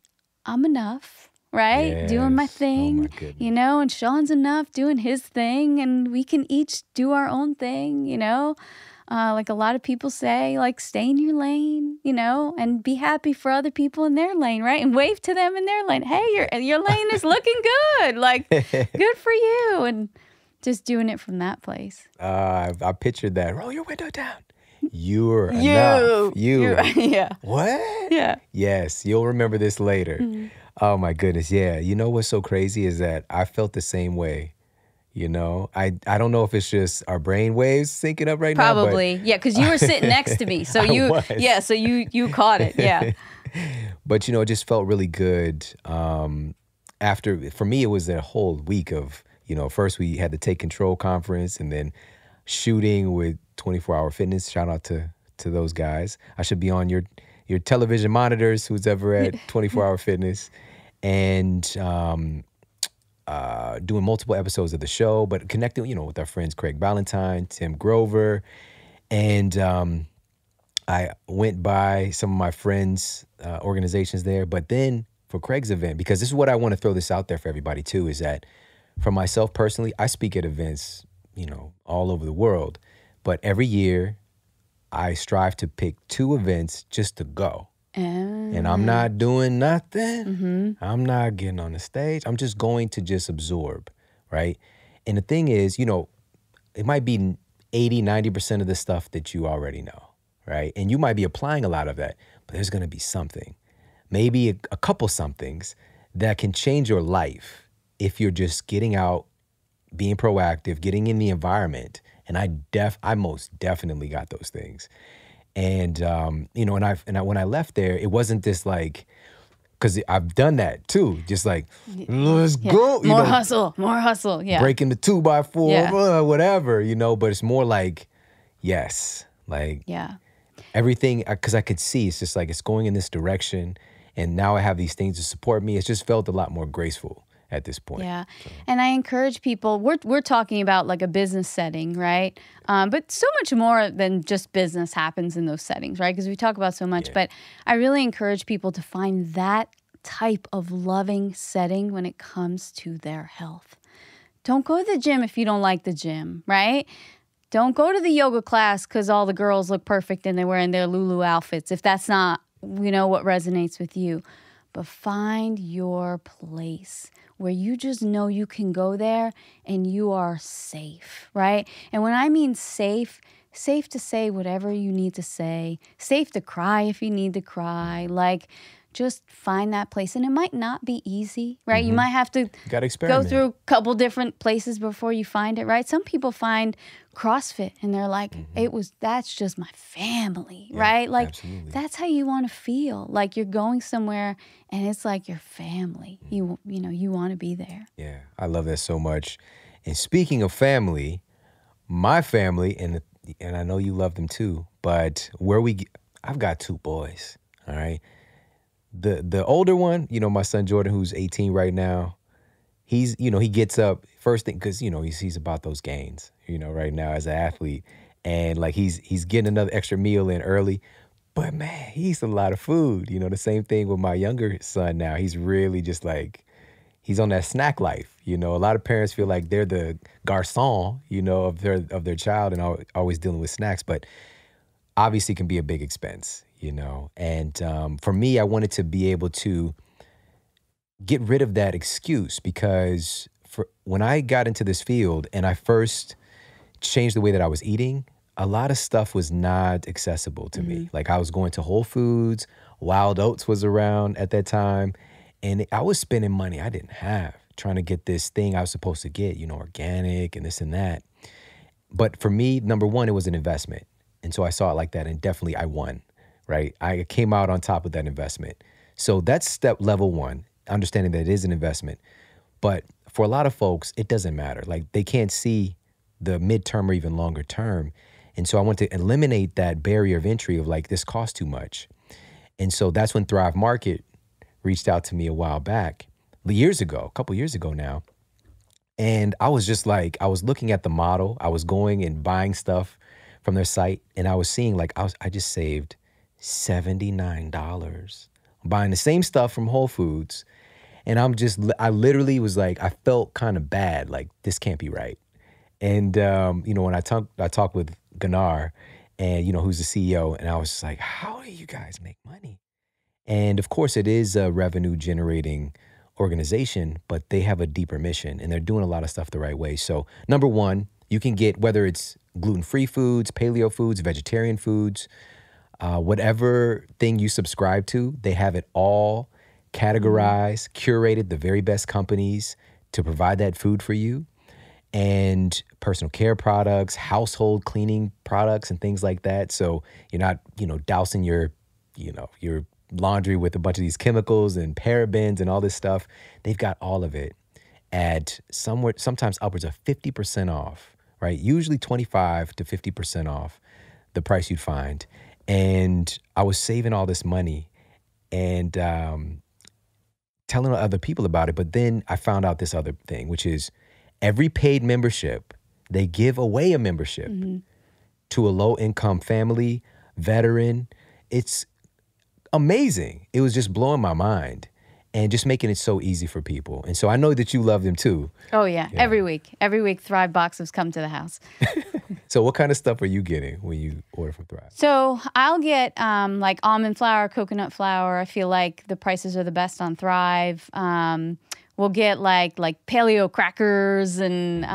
I'm enough, right? Yes. Doing my thing, and Shawn's enough doing his thing and we can each do our own thing, like a lot of people say, like, stay in your lane, and be happy for other people in their lane, right? And wave to them in their lane. Hey, your lane is looking good. Like, good for you. And just doing it from that place. I pictured that. Roll your window down. You're enough. Yeah. What? Yeah. Yes, you'll remember this later. Mm-hmm. Oh, my goodness. Yeah. You know what's so crazy is that I felt the same way. I don't know if it's just our brain waves syncing up right now. Probably. Yeah, because you were sitting next to me. So you caught it. Yeah. But, it just felt really good. For me, it was a whole week of, first we had the Take Control conference and then shooting with 24-Hour Fitness. Shout out to those guys. I should be on your television monitors, who's ever at 24-Hour Fitness. And doing multiple episodes of the show, but connecting, with our friends Craig Ballantyne, Tim Grover. And I went by some of my friends' organizations there. But then for Craig's event, because this is what I want to throw this out there for everybody too, is that for myself personally, I speak at events, all over the world. But every year I strive to pick 2 events just to go. And I'm not doing nothing. Mm-hmm. I'm not getting on the stage. I'm just going to just absorb, right? And the thing is, it might be 80, 90% of the stuff that you already know, right? And you might be applying a lot of that, but there's going to be something, maybe a couple somethings that can change your life if you're just getting out, being proactive, getting in the environment. And I most definitely got those things. And you know, when I left there, it wasn't this like, because I've done that too, just like, let's go, more hustle, yeah, breaking the 2x4, Yeah. whatever, you know. But it's more like, yes, like everything, because I could see it's just like it's going in this direction, and now I have these things to support me. It's just felt a lot more graceful at this point. Yeah. And I encourage people, we're talking about like a business setting, right? But so much more than just business happens in those settings, right? Because we talk about so much, but I really encourage people to find that type of loving setting when it comes to their health. Don't go to the gym if you don't like the gym, right? Don't go to the yoga class because all the girls look perfect and they're wearing their Lulu outfits, if that's not, you know, what resonates with you. But find your place where you just know you can go there and you are safe, right? And when I mean safe, safe to say whatever you need to say, safe to cry if you need to cry, like just find that place. And it might not be easy, right? You might have to go through a couple different places before you find it, right? Some people find CrossFit and they're like, that's just my family, right? Like that's how you want to feel. Like you're going somewhere and it's like your family. You know, you want to be there. Yeah, I love that so much. And speaking of family, my family, and I know you love them too, but I've got 2 boys, all right? The older one, you know, my son Jordan, who's 18 right now, he's, you know, he gets up first thing because, you know, he's about those gains, you know, right now as an athlete. And like he's getting another extra meal in early. But man, he eats a lot of food. You know, the same thing with my younger son now. He's really just like, he's on that snack life. You know, a lot of parents feel like they're the garçon, you know, of their child and always dealing with snacks. But obviously can be a big expense, you know. And for me, I wanted to be able to get rid of that excuse because when I got into this field and I first changed the way that I was eating, a lot of stuff was not accessible to me. Like I was going to Whole Foods, Wild Oats was around at that time, and I was spending money I didn't have trying to get this thing I was supposed to get, you know, organic and this and that. But for me, number one, it was an investment. And so I saw it like that, and definitely I won, right? I came out on top of that investment. So that's step level 1, understanding that it is an investment. But for a lot of folks, it doesn't matter. Like they can't see the midterm or even longer term. And so I want to eliminate that barrier of entry of like, this costs too much. And so that's when Thrive Market reached out to me a while back, a couple years ago now. And I was just like, I was looking at the model. I was going and buying stuff from their site. And I was seeing like, I just saved $79 buying the same stuff from Whole Foods. And I literally was like, I felt kind of bad, like this can't be right. And, you know, when I talked with Gunnar and, you know, who's the CEO, and I was just like, how do you guys make money? And of course it is a revenue generating organization, but they have a deeper mission and they're doing a lot of stuff the right way. So number one, you can get, whether it's gluten-free foods, paleo foods, vegetarian foods, whatever thing you subscribe to, they have it all categorized, curated, the very best companies to provide that food for you. And personal care products, household cleaning products and things like that. So you're not, you know, dousing your laundry with a bunch of these chemicals and parabens and all this stuff. They've got all of it at sometimes upwards of 50% off, right? Usually 25 to 50% off the price you'd find. And I was saving all this money and telling other people about it. But then I found out this other thing, which is every paid membership, they give away a membership to a low-income family, veteran. It's amazing. It was just blowing my mind and just making it so easy for people. And so I know that you love them too. Oh, yeah. Every week, Thrive boxes come to the house. So what kind of stuff are you getting when you order from Thrive? So I'll get like almond flour, coconut flour. I feel like the prices are the best on Thrive. we'll get like paleo crackers and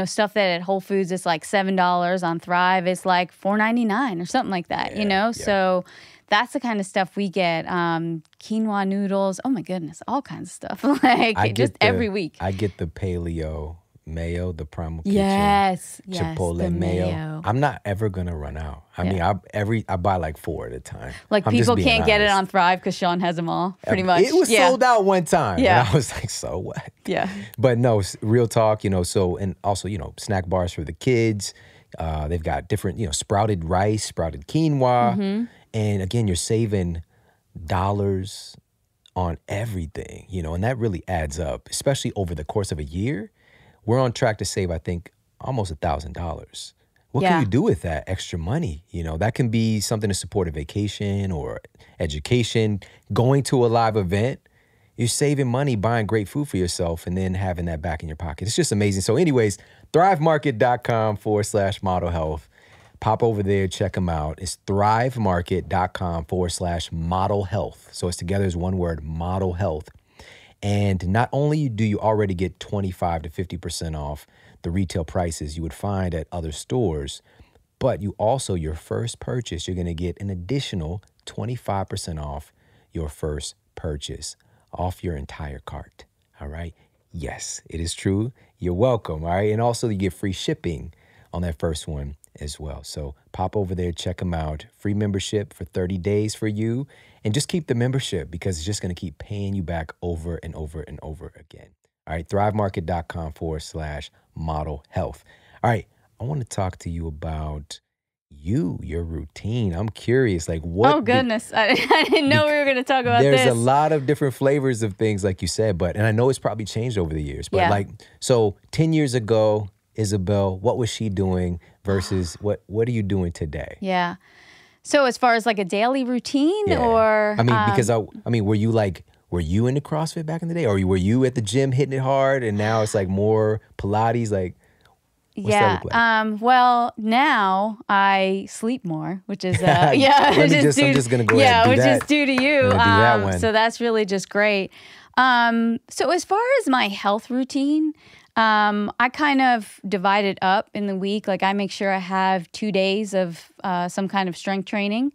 stuff that at Whole Foods is like $7. On Thrive it's like $4.99 or something like that. So that's the kind of stuff we get. Quinoa noodles. Oh my goodness, all kinds of stuff. Every week. I get the paleo mayo, the Primal Kitchen. Yes, Chipotle mayo. I'm not ever gonna run out. I mean, I buy like 4 at a time. Like I'm people just being can't get it honest. on Thrive because Shawn has them all, pretty much. It was sold out one time. Yeah. And I was like, so what? Yeah. But no, real talk, so, and also, snack bars for the kids. They've got different, sprouted rice, sprouted quinoa. Mm-hmm. And again, you're saving dollars on everything, and that really adds up, especially over the course of a year. We're on track to save, I think, almost $1,000. What can you do with that extra money? That can be something to support a vacation or education, going to a live event. You're saving money buying great food for yourself and then having that back in your pocket. It's just amazing. So anyways, thrivemarket.com/model health. Pop over there, check them out. It's thrivemarket.com/model health. So it's together as one word, model health. And not only do you already get 25 to 50% off the retail prices you would find at other stores, but you also, your first purchase, you're going to get an additional 25% off your first purchase, off your entire cart. All right? Yes, it is true. You're welcome. All right? And also you get free shipping on that first one as well. So pop over there, check them out. Free membership for 30 days for you. And just keep the membership because it's just going to keep paying you back over and over and over again. All right, thrivemarket.com/model health. All right, I want to talk to you about your routine. I'm curious, like what? Oh, goodness. I didn't know we were going to talk about There's this. a lot of different flavors of things, like you said, and I know it's probably changed over the years. But so 10 years ago, Isabel, what was she doing versus what are you doing today? Yeah. So as far as like a daily routine or? I mean, because were you into CrossFit back in the day, or were you at the gym hitting it hard and now it's like more Pilates? Like, what's that look like? Well, now I sleep more, which is, I'm just going to go ahead and do that. Which is due to you. Do that one. So that's really just great. So as far as my health routine, I kind of divide it up in the week. Like I make sure I have 2 days of some kind of strength training.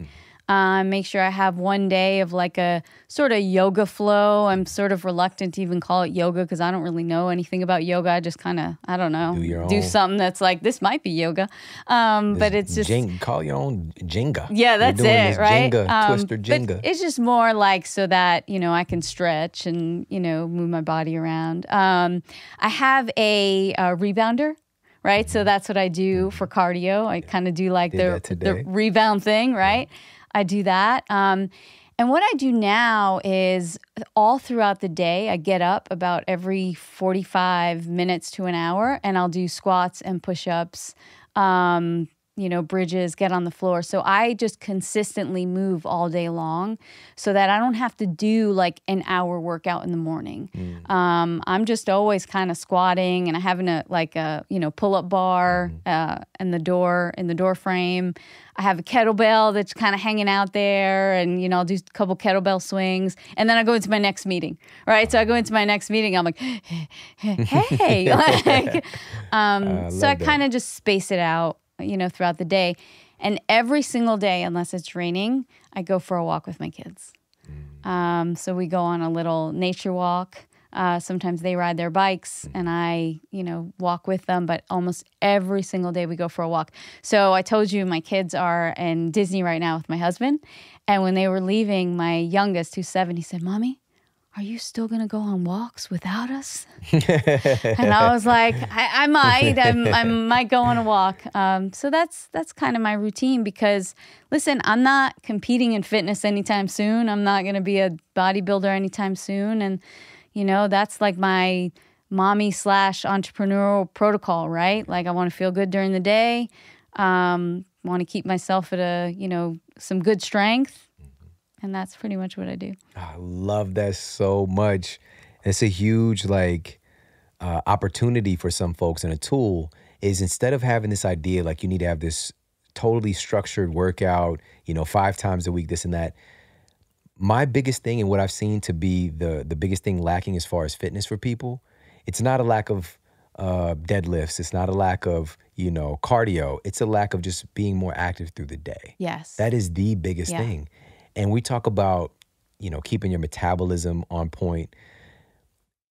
Make sure I have 1 day of like a sort of yoga flow. I'm sort of reluctant to even call it yoga because I don't really know anything about yoga. I just kind of, I don't know, do something that's like, this might be yoga. But it's just... call your own Jenga. Yeah, that's it, right? Twister Jenga. But it's just more like so that, I can stretch and, move my body around. I have a rebounder. Right. So that's what I do for cardio. I kind of do like the rebound thing. Right. I do that. And what I do now is all throughout the day, I get up about every 45 minutes to an hour and I'll do squats and push-ups, bridges, get on the floor. So I just consistently move all day long so that I don't have to do like an hour workout in the morning. I'm just always kind of squatting and I have a pull-up bar in the door frame. I have a kettlebell that's kind of hanging out there and, I'll do a couple kettlebell swings and then I go into my next meeting, right? So I go into my next meeting, I'm like, hey. So I kind of just space it out, throughout the day. And every single day, unless it's raining, I go for a walk with my kids. So we go on a little nature walk. Sometimes they ride their bikes and I, walk with them, but almost every single day we go for a walk. So I told you my kids are in Disney right now with my husband. And when they were leaving, my youngest, who's 7, he said, "Mommy, are you still going to go on walks without us?" And I was like, I might. I might go on a walk. So that's kind of my routine because, listen, I'm not competing in fitness anytime soon. I'm not going to be a bodybuilder anytime soon. And, that's like my mommy/entrepreneurial protocol, right? Like I want to feel good during the day. Want to keep myself at some good strength. And that's pretty much what I do. I love that so much. It's a huge opportunity for some folks, and a tool is instead of having this idea like you need to have this totally structured workout, 5 times a week, this and that. my biggest thing and what I've seen to be the biggest thing lacking as far as fitness for people, it's not a lack of deadlifts. It's not a lack of, cardio. It's a lack of just being more active through the day. Yes. That is the biggest thing. And we talk about, keeping your metabolism on point.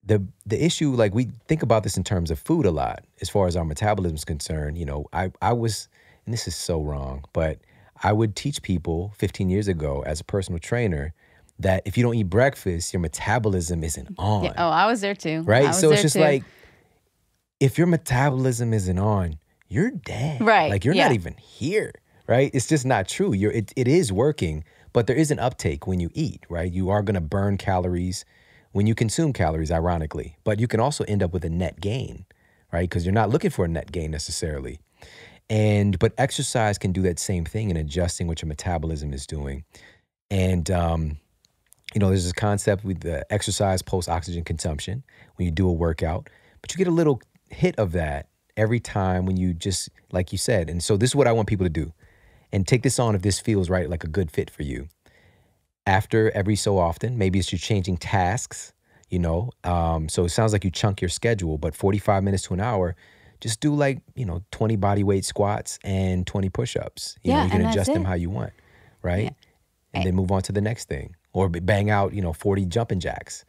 The issue, like we think about this in terms of food a lot, as far as our metabolism is concerned. I was, and this is so wrong, but I would teach people 15 years ago as a personal trainer that if you don't eat breakfast, your metabolism isn't on. Yeah. Oh, I was there too. Right? So it's just like, if your metabolism isn't on, you're dead. Right. Like you're not even here, right? It's just not true. It is working, but there is an uptake when you eat, right? You are going to burn calories when you consume calories, ironically, but you can also end up with a net gain, right? Because you're not looking for a net gain necessarily. But exercise can do that same thing in adjusting what your metabolism is doing. And, there's this concept with the exercise post-oxygen consumption when you do a workout, but you get a little hit of that every time when you just, like you said. And so this is what I want people to do. And take this on if this feels right, like a good fit for you. After every so often, maybe it's you're changing tasks, so it sounds like you chunk your schedule, but 45 minutes to an hour, just do 20 body weight squats and 20 push-ups. You can adjust them how you want, right? Yeah. And then move on to the next thing. Or bang out, 40 jumping jacks,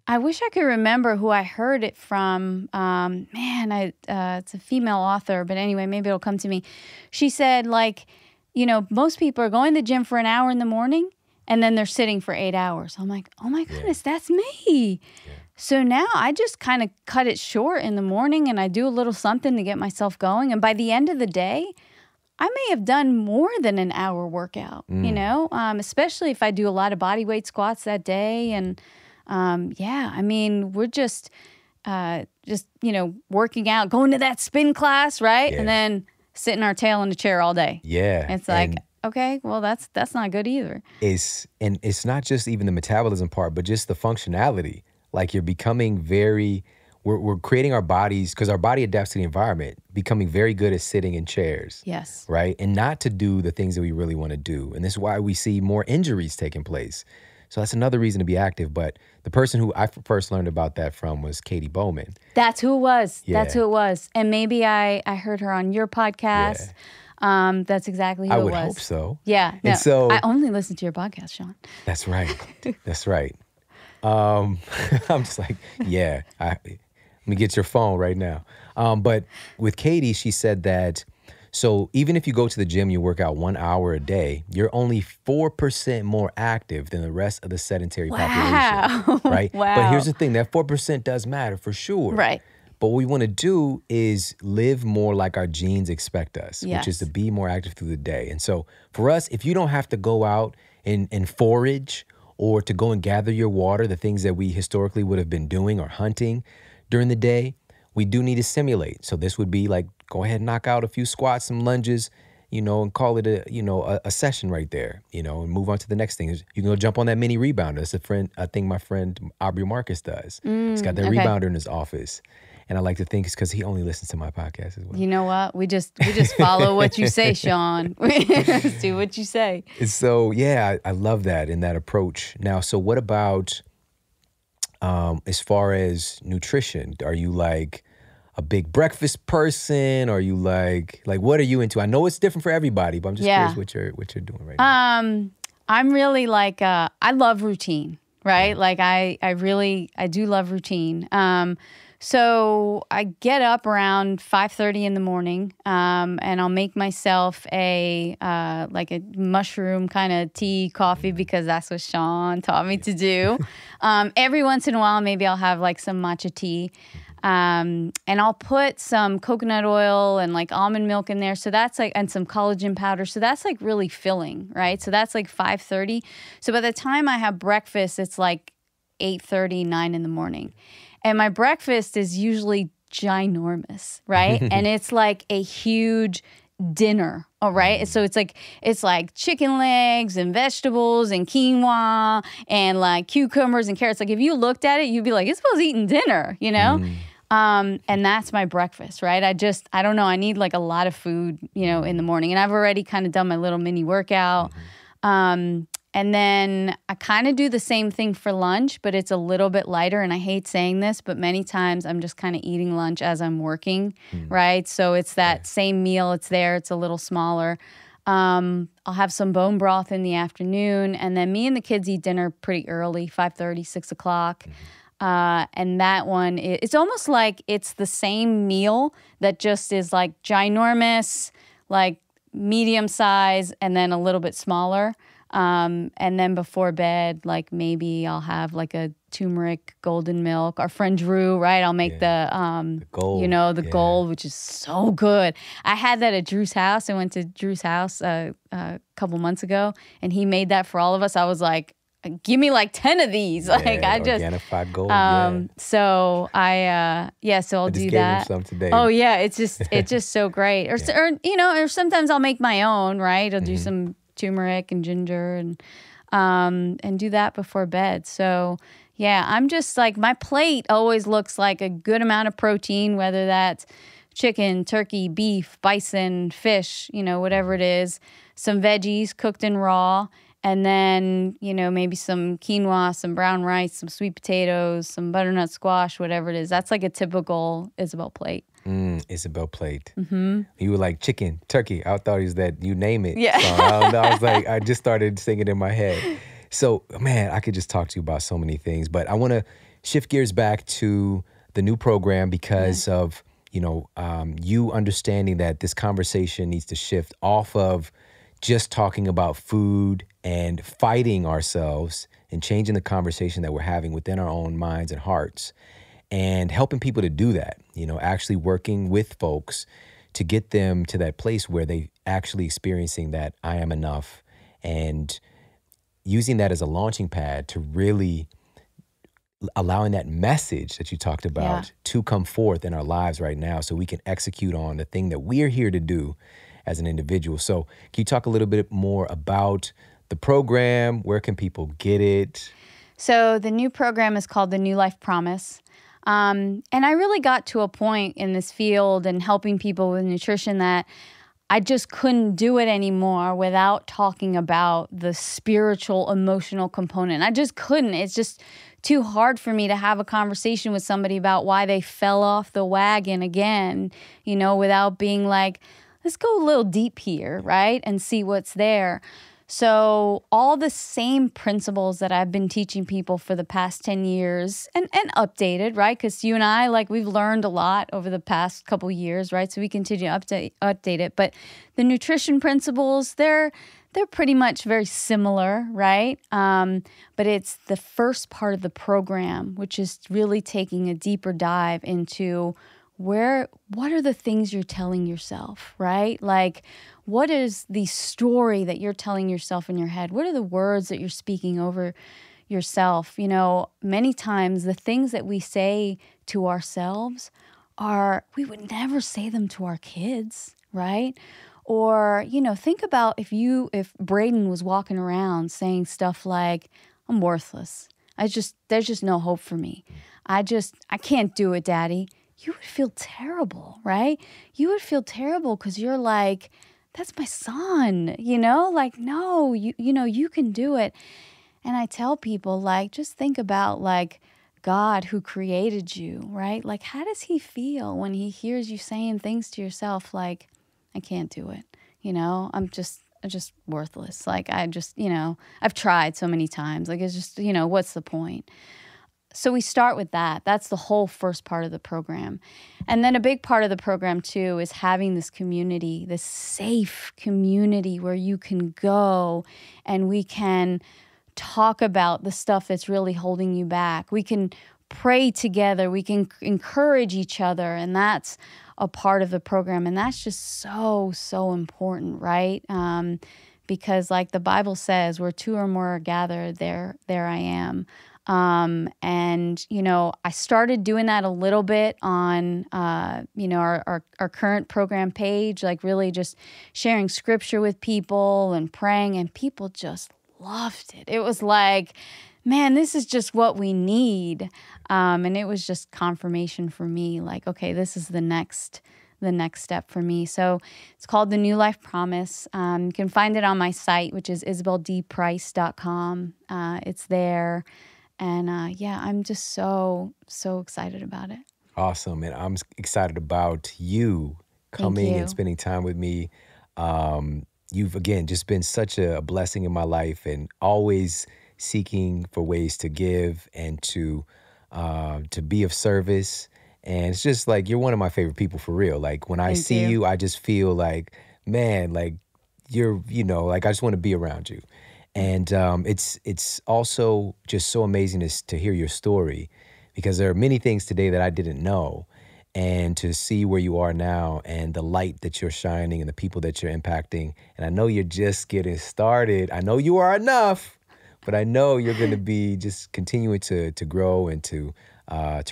I wish I could remember who I heard it from. It's a female author, but anyway, maybe it'll come to me. She said, most people are going to the gym for an hour in the morning, and then they're sitting for 8 hours. I'm like, oh my goodness, that's me. Yeah. So now I just kind of cut it short in the morning and I do a little something to get myself going. And by the end of the day, I may have done more than an hour workout, especially if I do a lot of body weight squats that day. And we're just working out, going to that spin class, right? Yeah. And then sitting our tail in the chair all day. Yeah. It's like, okay, well, that's not good either. It's not just even the metabolism part, but just the functionality. Like you're becoming we're creating our bodies, because our body adapts to the environment, becoming very good at sitting in chairs. Yes. Right? And not to do the things that we really want to do. And this is why we see more injuries taking place. So that's another reason to be active. But the person who I first learned about that from was Katie Bowman. That's who it was. Yeah. That's who it was. And maybe I heard her on your podcast. Yeah. That's exactly who it was. I would hope so. Yeah. No, and so I only listen to your podcast, Shawn. That's right. That's right. I'm just like, let me get your phone right now. But with Katie, she said that, so even if you go to the gym, you work out 1 hour a day, you're only 4% more active than the rest of the sedentary population. Right? Wow. But here's the thing, that 4% does matter for sure. Right. But what we want to do is live more like our genes expect us, which is to be more active through the day. And so for us, if you don't have to go out and forage or to go and gather your water, the things that we historically would have been doing or hunting during the day, we do need to simulate. So this would be like, go ahead and knock out a few squats, some lunges, and call it a session right there, and move on to the next thing. You can go jump on that mini rebounder. That's a thing my friend Aubrey Marcus does. He's got that rebounder in his office. And I like to think it's because he only listens to my podcast as well. You know what? We just follow what you say, Shawn. We just do what you say. So, I love that and that approach. Now, so what about as far as nutrition? Are you like a big breakfast person? Or are you like what are you into? I know it's different for everybody, but I'm just curious what you're doing right now. I'm really like I love routine, right? Like I do love routine. So I get up around 5:30 in the morning, and I'll make myself a mushroom kind of tea, coffee, because that's what Shawn taught me to do. Every once in a while, maybe I'll have like some matcha tea, and I'll put some coconut oil and like almond milk in there. So that's like, and some collagen powder. So that's like really filling, right? So that's like 5:30. So by the time I have breakfast, it's like 8:30, 9 in the morning. And my breakfast is usually ginormous, right? And it's like a huge dinner, all right? So it's like chicken legs and vegetables and quinoa and like cucumbers and carrots. Like if you looked at it, you'd be like, Isabel's eating dinner, And that's my breakfast, right? I don't know. I need like a lot of food, in the morning. And I've already kind of done my little mini workout. And then I kind of do the same thing for lunch, but it's a little bit lighter. And I hate saying this, but many times I'm just kind of eating lunch as I'm working, right? So it's that same meal. It's there. It's a little smaller. I'll have some bone broth in the afternoon. And then me and the kids eat dinner pretty early, 5:30, 6 o'clock. And that one, it's almost like it's the same meal that just is like ginormous, like medium size, and then a little bit smaller. And then before bed, like maybe I'll have like a turmeric golden milk. Our friend Drew, right? I'll make the gold. The gold, which is so good. I had that at Drew's house. I went to Drew's house a couple months ago, and he made that for all of us. I was like, give me like 10 of these. Like I just Organified gold. So so I'll do that. Some today. Oh yeah, it's just so great. Or sometimes I'll make my own, right? I'll do some turmeric and ginger and do that before bed. So yeah, I'm just like, my plate always looks like a good amount of protein, whether that's chicken, turkey, beef, bison, fish, whatever it is, some veggies cooked and raw. And then, maybe some quinoa, some brown rice, some sweet potatoes, some butternut squash, whatever it is. That's like a typical Isabel plate. Isabel plate. You were like chicken, turkey. I thought it was that you name it. Yeah. So I don't know. I was like, I just started singing in my head. So, man, I could just talk to you about so many things. But I want to shift gears back to the new program because of, you understanding that this conversation needs to shift off of just talking about food and fighting ourselves and changing the conversation that we're having within our own minds and hearts and helping people to do that, actually working with folks to get them to that place where they actually experiencing that I am enough and using that as a launching pad to really allowing that message that you talked about to come forth in our lives right now so we can execute on the thing that we're here to do as an individual. So can you talk a little bit more about the program? Where can people get it? So the new program is called the New Life Promise. And I really got to a point in this field and helping people with nutrition that I just couldn't do it anymore without talking about the spiritual, emotional component. I just couldn't. It's just too hard for me to have a conversation with somebody about why they fell off the wagon again, without being like, let's go a little deep here, right? And see what's there. So all the same principles that I've been teaching people for the past 10 years and updated, right? Because you and I, we've learned a lot over the past couple years, right? So we continue to update it. But the nutrition principles, they're pretty much very similar, right? But it's the first part of the program, which is really taking a deeper dive into what are the things you're telling yourself, right? Like, what is the story that you're telling yourself in your head? What are the words that you're speaking over yourself? Many times the things that we say to ourselves we would never say them to our kids, right? Or, think about if Braden was walking around saying stuff like, I'm worthless. There's just no hope for me. I can't do it, Daddy. You would feel terrible, right? You would feel terrible because you're like, that's my son, no, you can do it. And I tell people, just think about, God who created you, right? How does he feel when he hears you saying things to yourself like, I can't do it, I'm just worthless. I've tried so many times. It's just, what's the point? So we start with that. That's the whole first part of the program. And then a big part of the program, too, is having this community, this safe community where you can go and we can talk about the stuff that's really holding you back. We can pray together. We can encourage each other. And that's a part of the program. And that's just so, so important, right? Because the Bible says, where two or more are gathered, there I am. And, I started doing that a little bit on, our current program page, really just sharing scripture with people and praying, and people just loved it. It was like, man, this is just what we need. And it was just confirmation for me, okay, this is the next the next step for me. So it's called The New Life Promise. You can find it on my site, which is isabeldprice.com. It's there. And yeah, I'm just so excited about it. Awesome. And I'm excited about you coming and spending time with me. You've, again, just been such a blessing in my life, and always seeking for ways to give and to be of service. And it's just like, you're one of my favorite people for real. Like, when I see you, I just feel like, man, like you're, like I just want to be around you. And it's also just so amazing to hear your story, because there are many things today that I didn't know. And to see where you are now and the light that you're shining and the people that you're impacting. And I know you're just getting started. I know you are enough, but I know you're going to be just continuing to grow and to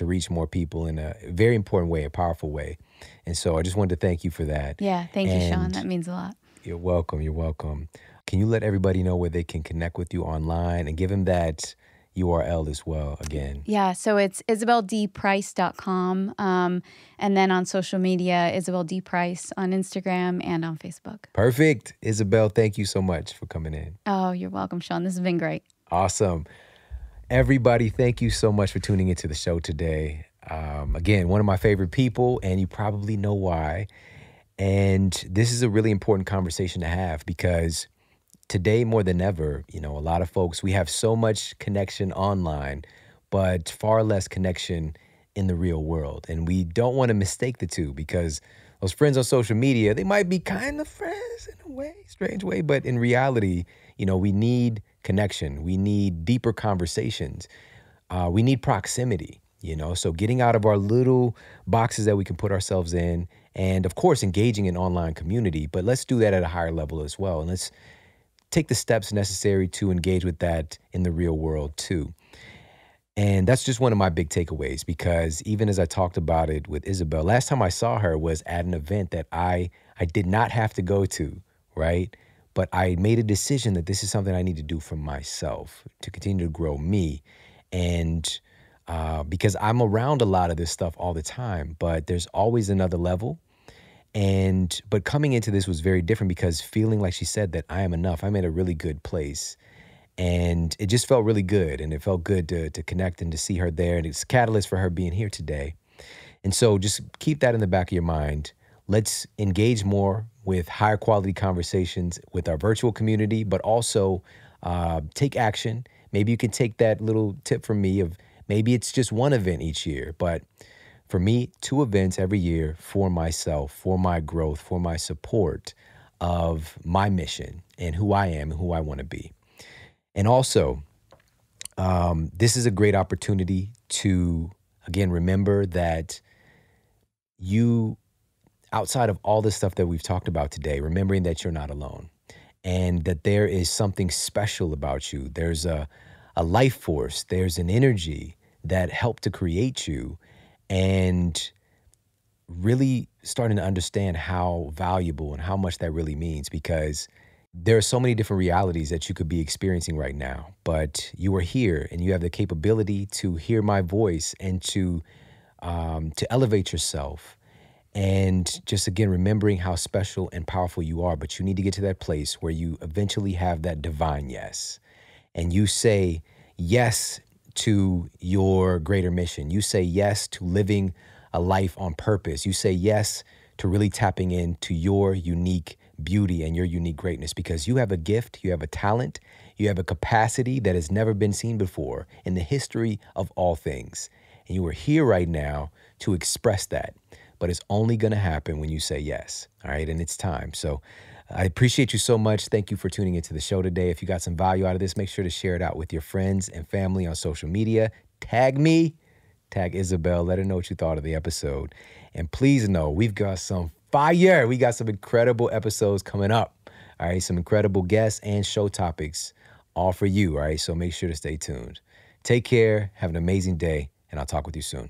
reach more people in a very important way, a powerful way. And so I just wanted to thank you for that. Yeah, thank you, Shawn. That means a lot. You're welcome. You're welcome. Can you let everybody know where they can connect with you online, and give them that URL as well again? Yeah, so it's isabeldprice.com. And then on social media, Isabel D. Price on Instagram and on Facebook. Perfect. Isabel, thank you so much for coming in. Oh, you're welcome, Shawn. This has been great. Awesome. Everybody, thank you so much for tuning into the show today. Again, one of my favorite people, and you probably know why. And this is a really important conversation to have, because today, more than ever, a lot of folks, we have so much connection online, but far less connection in the real world. And we don't want to mistake the two, because those friends on social media, they might be kind of friends in a way, strange way, but in reality, we need connection. We need deeper conversations. We need proximity, so getting out of our little boxes that we can put ourselves in, and of course, engaging in online community, but let's do that at a higher level as well. And let's take the steps necessary to engage with that in the real world too. And that's just one of my big takeaways, because even as I talked about it with Isabel, last time I saw her was at an event that I did not have to go to, right? But I made a decision that this is something I need to do for myself to continue to grow me. And because I'm around a lot of this stuff all the time, but there's always another level. But coming into this was very different, because feeling like she said that I am enough, I'm in a really good place. And it just felt really good. And it felt good to connect and to see her there. And it's a catalyst for her being here today. And so just keep that in the back of your mind. Let's engage more with higher quality conversations with our virtual community, but also take action. Maybe you can take that little tip from me of maybe it's just one event each year, but for me, 2 events every year for myself, for my growth, for my support of my mission and who I am and who I want to be. And also, this is a great opportunity to, again, remember that you, outside of all the stuff that we've talked about today, remembering that you're not alone and that there is something special about you. There's a life force, there's an energy that helped to create you, and really starting to understand how valuable and how much that really means, because there are so many different realities that you could be experiencing right now, but you are here and you have the capability to hear my voice and to elevate yourself. And just, again, remembering how special and powerful you are, but you need to get to that place where you eventually have that divine yes. And you say yes to your greater mission. You say yes to living a life on purpose. You say yes to really tapping into your unique beauty and your unique greatness, because you have a gift, you have a talent, you have a capacity that has never been seen before in the history of all things. And you are here right now to express that. But it's only going to happen when you say yes. All right. And it's time. So I appreciate you so much. Thank you for tuning into the show today. If you got some value out of this, make sure to share it out with your friends and family on social media. Tag me, tag Isabel. Let her know what you thought of the episode. And please know we've got some fire. We got some incredible episodes coming up. All right. Some incredible guests and show topics all for you. All right. So make sure to stay tuned. Take care. Have an amazing day. And I'll talk with you soon.